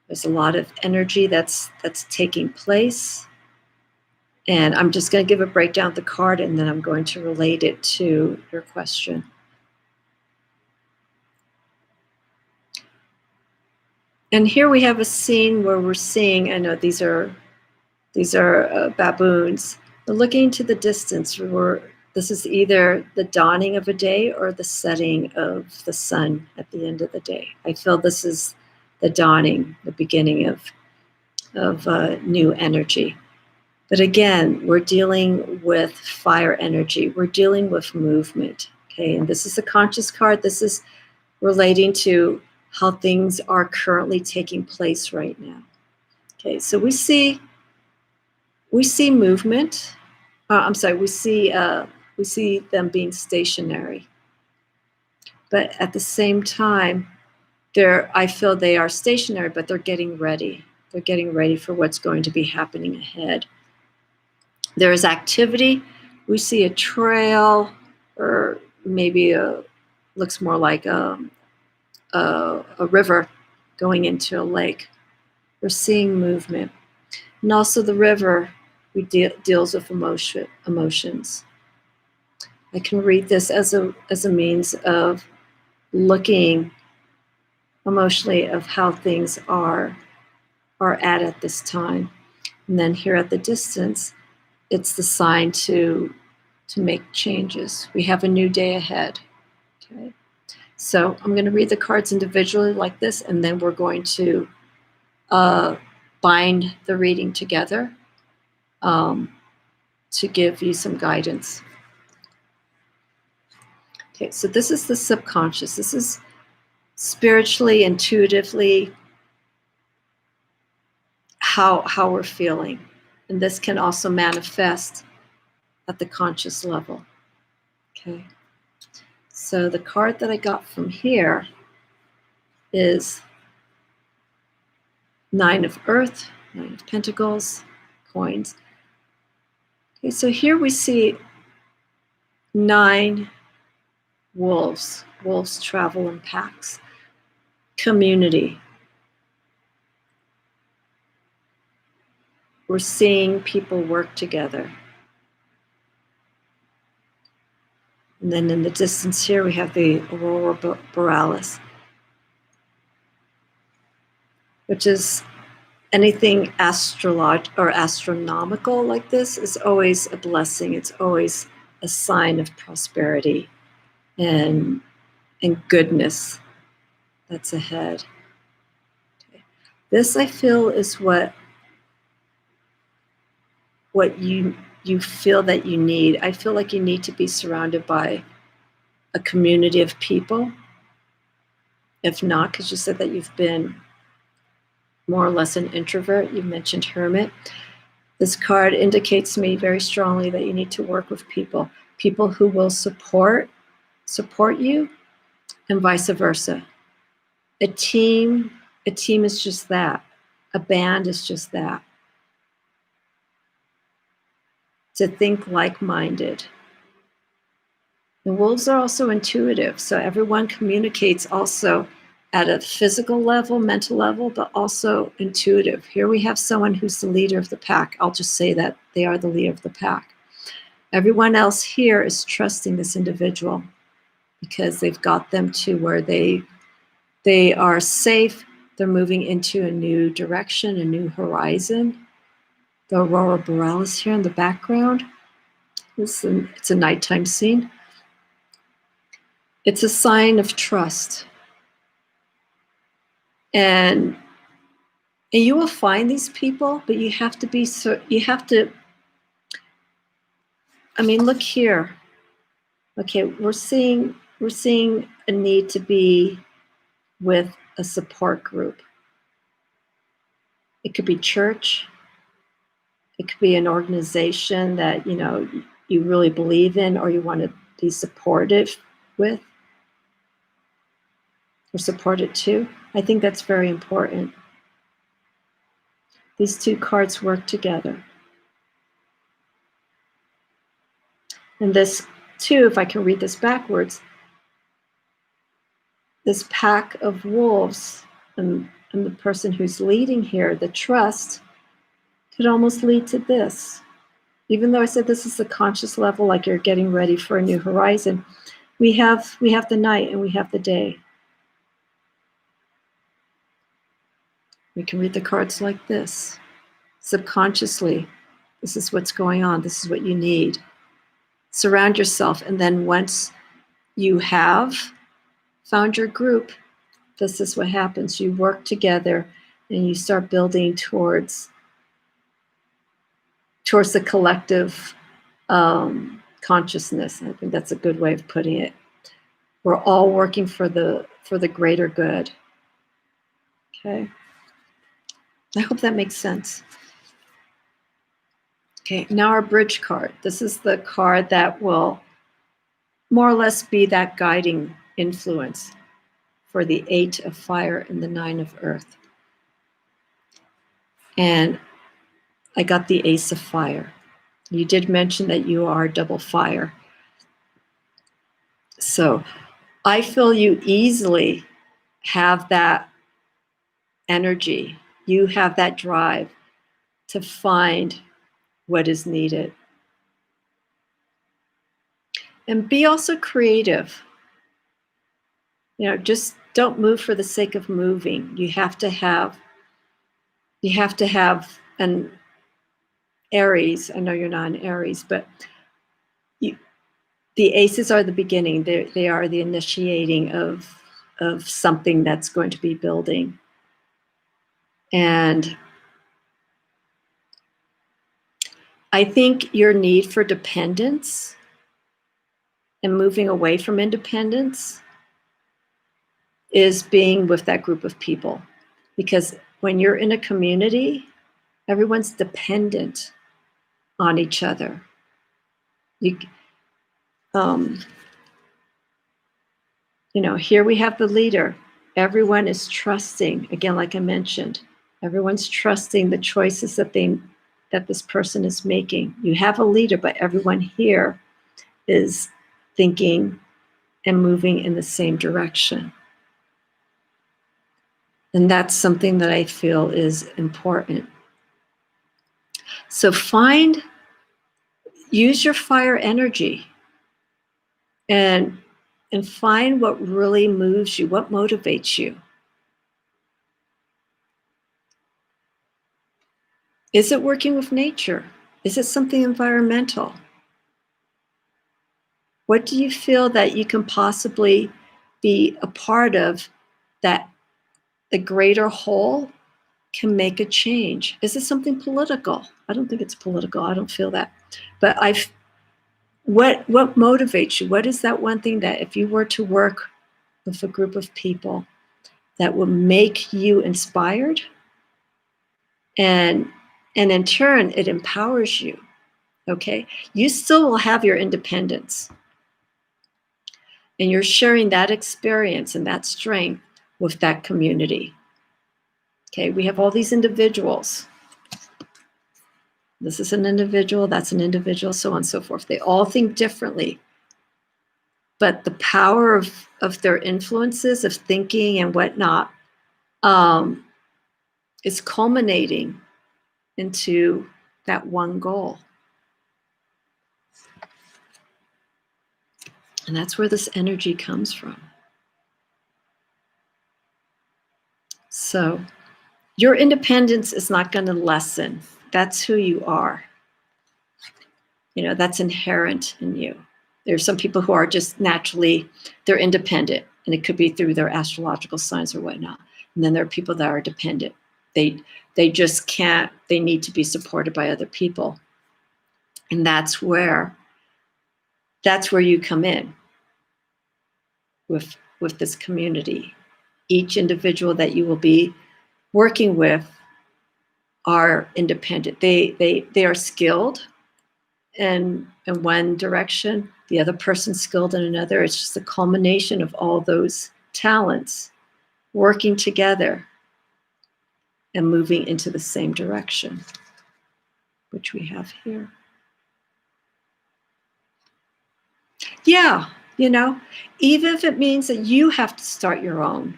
There's a lot of energy that's taking place. And I'm just going to give a breakdown of the card, and then I'm going to relate it to your question. And here we have a scene where we're seeing, I know these are baboons. They're looking to the distance. This is either the dawning of a day or the setting of the sun at the end of the day. I feel this is the dawning, the beginning of new energy. But again, we're dealing with fire energy. We're dealing with movement. Okay, and this is a conscious card. This is relating to how things are currently taking place right now. Okay, so we see movement. We see them being stationary, but at the same time, I feel they are stationary, but they're getting ready. They're getting ready for what's going to be happening ahead. There is activity. We see a trail, or maybe looks more like a river going into a lake. We're seeing movement. And also the river deals with emotions. I can read this as a means of looking emotionally of how things are at this time. And then here at the distance, it's the sign to make changes. We have a new day ahead. Okay. So I'm going to read the cards individually like this, and then we're going to bind the reading together to give you some guidance. Okay, so this is the subconscious. This is spiritually, intuitively, how we're feeling. And this can also manifest at the conscious level. Okay. So the card that I got from here is Nine of Earth, Nine of Pentacles, coins. Okay, so here we see 9 wolves. Wolves travel in packs. Community. We're seeing people work together. And then in the distance here, we have the aurora borealis, which is anything astronomical like this is always a blessing. It's always a sign of prosperity and goodness that's ahead. Okay. This, I feel, is what you feel that you need. I feel like you need to be surrounded by a community of people. If not, because you said that you've been more or less an introvert. You mentioned hermit. This card indicates to me very strongly that you need to work with people who will support you, and vice versa. A team is just that. A band is just that. To think like-minded. And wolves are also intuitive, so everyone communicates also at a physical level, mental level, but also intuitive. Here we have someone who's the leader of the pack. I'll just say that they are the leader of the pack. Everyone else here is trusting this individual because they've got them to where they are safe. They're moving into a new direction, a new horizon. The aurora borealis here in the background. It's a nighttime scene. It's a sign of trust. And you will find these people, but you have to, I mean, look here. Okay, we're seeing a need to be with a support group. It could be church. It could be an organization that, you really believe in or you want to be supportive with or supported to. I think that's very important. These two cards work together. And this, too, if I can read this backwards, this pack of wolves and the person who's leading here, the trust, could almost lead to this. Even though I said this is the conscious level, like you're getting ready for a new horizon, we have the night and we have the day. We can read the cards like this. Subconsciously, this is what's going on. This is what you need. Surround yourself. And then once you have found your group, this is what happens. You work together and you start building towards the collective consciousness. I think that's a good way of putting it. We're all working for the greater good. Okay. I hope that makes sense. Okay, now our bridge card. This is the card that will more or less be that guiding influence for the 8 of fire and the 9 of earth. And I got the Ace of Fire. You did mention that you are double fire. So I feel you easily have that energy. You have that drive to find what is needed. And be also creative. Just don't move for the sake of moving. You have to have an Aries. I know you're not an Aries, but the aces are the beginning. They are the initiating of something that's going to be building. And I think your need for dependence and moving away from independence is being with that group of people. Because when you're in a community, everyone's dependent on each other. Here we have the leader. Everyone is trusting, again, like I mentioned, everyone's trusting the choices that this person is making. You have a leader, but everyone here is thinking and moving in the same direction. And that's something that I feel is important. So use your fire energy and find what really moves you, what motivates you. Is it working with nature? Is it something environmental? What do you feel that you can possibly be a part of that the greater whole can make a change? Is it something political? I don't think it's political. I don't feel that. But what motivates you? What is that one thing that if you were to work with a group of people that will make you inspired? And in turn, it empowers you. Okay? You still will have your independence. And you're sharing that experience and that strength with that community. Okay, we have all these individuals. This is an individual, that's an individual, so on and so forth. They all think differently. But the power of their influences, of thinking and whatnot, is culminating into that one goal. And that's where this energy comes from. So your independence is not going to lessen. That's who you are. That's inherent in you. There's some people who are just naturally, they're independent, and it could be through their astrological signs or whatnot. And then there are people that are dependent. They just can't, they need to be supported by other people. And that's where you come in with this community. Each individual that you will be working with are independent. They are skilled in one direction, the other person's skilled in another. It's just a culmination of all those talents working together and moving into the same direction, which we have here. Yeah, even if it means that you have to start your own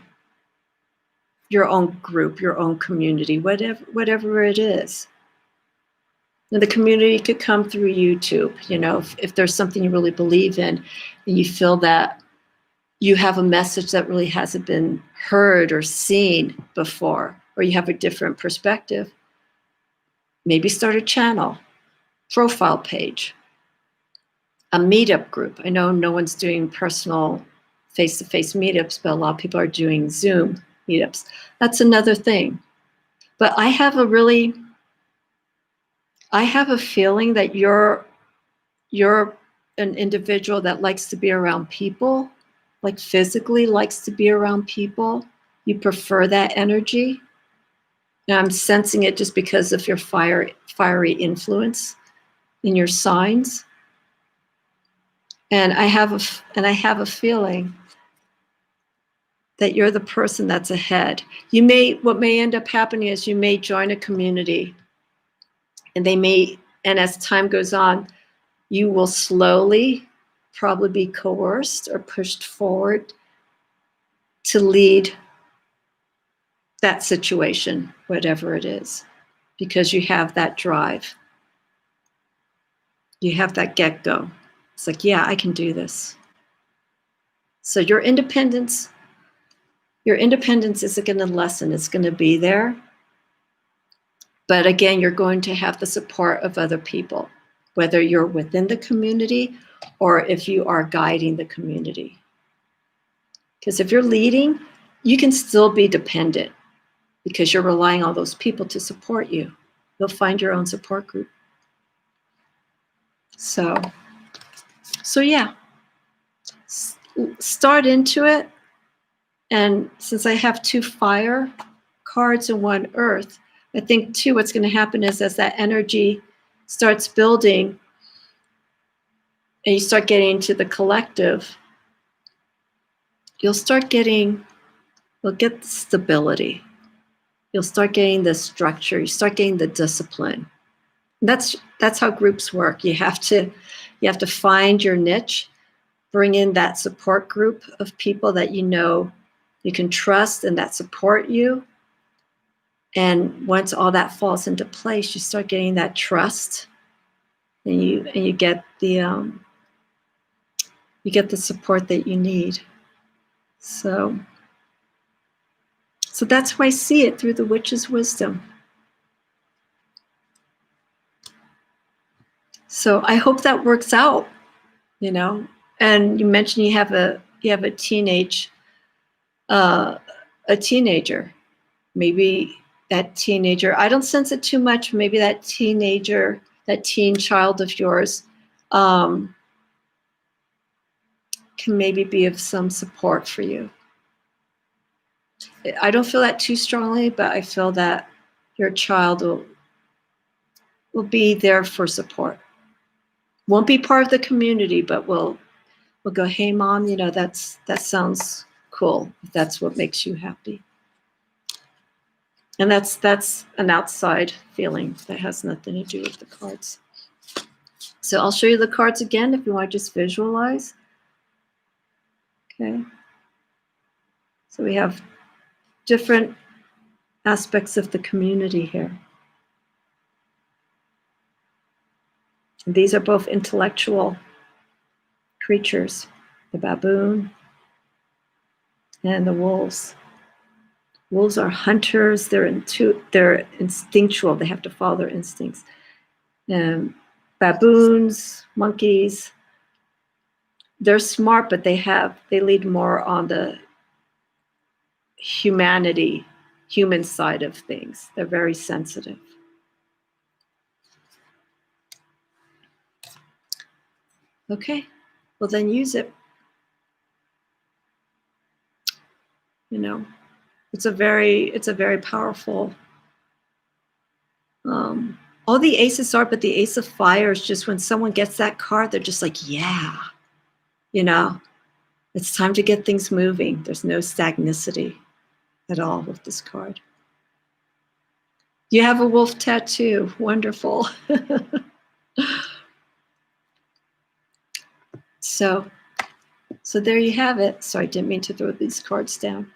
group, your own community, whatever it is. And the community could come through YouTube, if there's something you really believe in and you feel that you have a message that really hasn't been heard or seen before, or you have a different perspective, maybe start a channel, profile page, a meetup group. I know no one's doing personal face-to-face meetups, but a lot of people are doing Zoom meetups. That's another thing. But I have a feeling that you're an individual that likes to be around people, like physically likes to be around people. You prefer that energy. Now I'm sensing it just because of your fiery influence in your signs. And I have a feeling that you're the person that's ahead. What may end up happening is you may join a community, and as time goes on, you will slowly probably be coerced or pushed forward to lead that situation, whatever it is, because you have that drive. You have that get-go. It's like, yeah, I can do this. So your independence isn't going to lessen. It's going to be there. But again, you're going to have the support of other people, whether you're within the community or if you are guiding the community. Because if you're leading, you can still be dependent because you're relying on those people to support you. You'll find your own support group. So yeah, start into it. And since I have 2 fire cards and 1 earth, I think too what's going to happen is as that energy starts building and you start getting into the collective, you'll get the stability. You'll start getting the structure. You start getting the discipline. That's how groups work. You have to find your niche, bring in that support group of people that you know you can trust and that support you. And once all that falls into place, you start getting that trust, and you get the support that you need. So that's how I see it through the witch's wisdom. So I hope that works out, And you mentioned you have a teenager. Maybe that teenager, I don't sense it too much. Maybe that teenager, that teen child of yours, can maybe be of some support for you. I don't feel that too strongly, but I feel that your child will be there for support. Won't be part of the community, but will go, hey mom, that sounds cool. If that's what makes you happy. And that's an outside feeling that has nothing to do with the cards. So I'll show you the cards again if you want to just visualize. Okay. So we have different aspects of the community here. And these are both intellectual creatures, the baboon and the wolves. Wolves are hunters. They're instinctual. They have to follow their instincts. Baboons, monkeys, they're smart, but they lead more on the human side of things. They're very sensitive. Okay, well then use it. It's a very powerful. All the aces are, but the ace of fire is just when someone gets that card, they're just like, yeah, it's time to get things moving. There's no stagnicity at all with this card. You have a wolf tattoo. Wonderful. So there you have it. Sorry, I didn't mean to throw these cards down.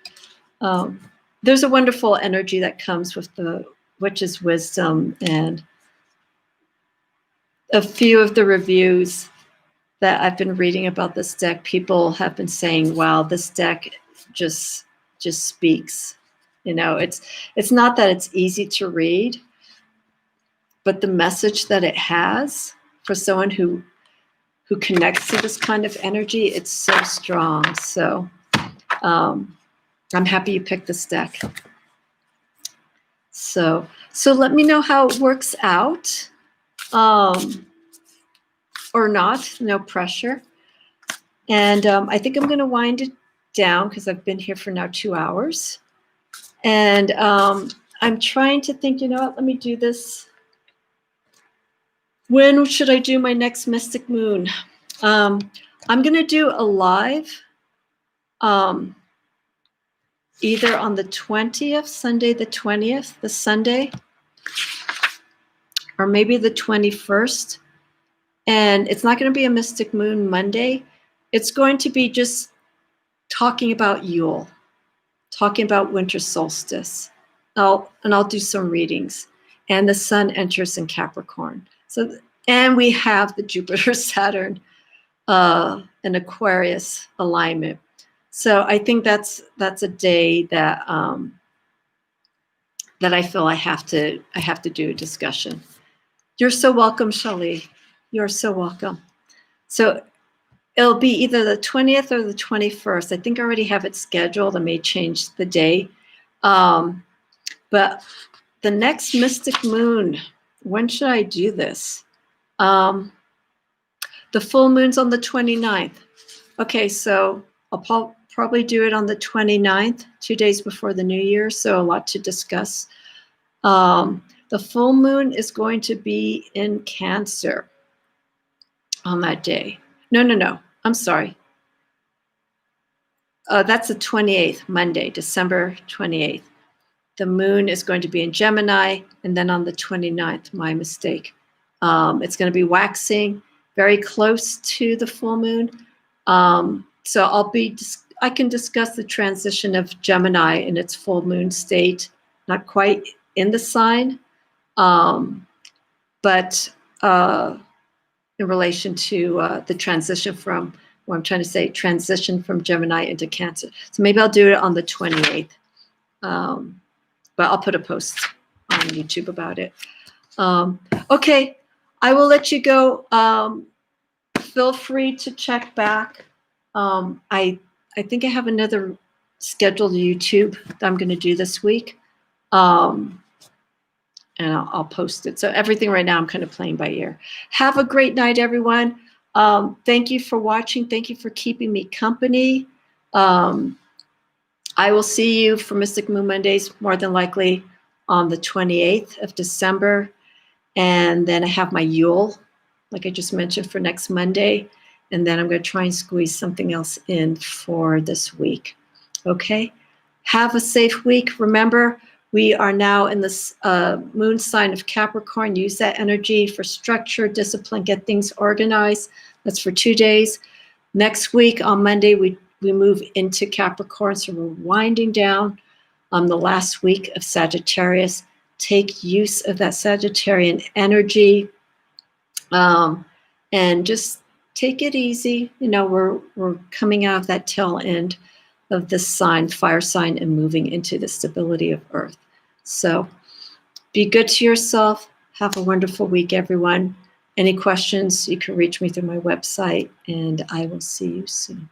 There's a wonderful energy that comes with the witch's wisdom, and a few of the reviews that I've been reading about this deck, people have been saying, wow, this deck just speaks. It's not that it's easy to read, but the message that it has for someone who connects to this kind of energy, it's so strong. So I'm happy you picked this deck. So let me know how it works out, or not, no pressure. And I think I'm going to wind it down because I've been here for now 2 hours. And I'm trying to think, you know what, let me do this. When should I do my next Mystic Moon? I'm going to do a live either on the 20th, Sunday the 20th, the Sunday, or maybe the 21st. And it's not going to be a Mystic Moon Monday. It's going to be just talking about Yule, talking about winter solstice. I'll do some readings. And the sun enters in Capricorn. So, and we have the Jupiter-Saturn an Aquarius alignment. So I think that's a day that that I feel I have to do a discussion. You're so welcome, Shali. You're so welcome. So it'll be either the 20th or the 21st. I think I already have it scheduled. I may change the day. But the next Mystic Moon, when should I do this? The full moon's on the 29th. Okay, so I'll probably do it on the 29th, 2 days before the New Year, so a lot to discuss. The full moon is going to be in Cancer on that day. No, I'm sorry. That's the 28th, Monday, December 28th. The moon is going to be in Gemini, and then on the 29th, my mistake. It's going to be waxing very close to the full moon. So I can discuss the transition of Gemini in its full moon state, not quite in the sign, but in relation to the transition from, what I'm trying to say, transition from Gemini into Cancer. So maybe I'll do it on the 28th. But I'll put a post on YouTube about it. Okay, I will let you go. Feel free to check back. I think I have another scheduled YouTube that I'm going to do this week. And I'll post it. So everything right now I'm kind of playing by ear. Have a great night, everyone. Thank you for watching. Thank you for keeping me company. I will see you for Mystic Moon Mondays, more than likely on the 28th of December. And then I have my Yule, like I just mentioned, for next Monday. And then I'm going to try and squeeze something else in for this week. Okay? Have a safe week. Remember, we are now in this moon sign of Capricorn. Use that energy for structure, discipline, get things organized. That's for 2 days. Next week on Monday, we move into Capricorn, so we're winding down the last week of Sagittarius. Take use of that Sagittarian energy and just take it easy. You know, we're coming out of that tail end of this sign, fire sign, and moving into the stability of Earth. So be good to yourself. Have a wonderful week, everyone. Any questions, you can reach me through my website, and I will see you soon.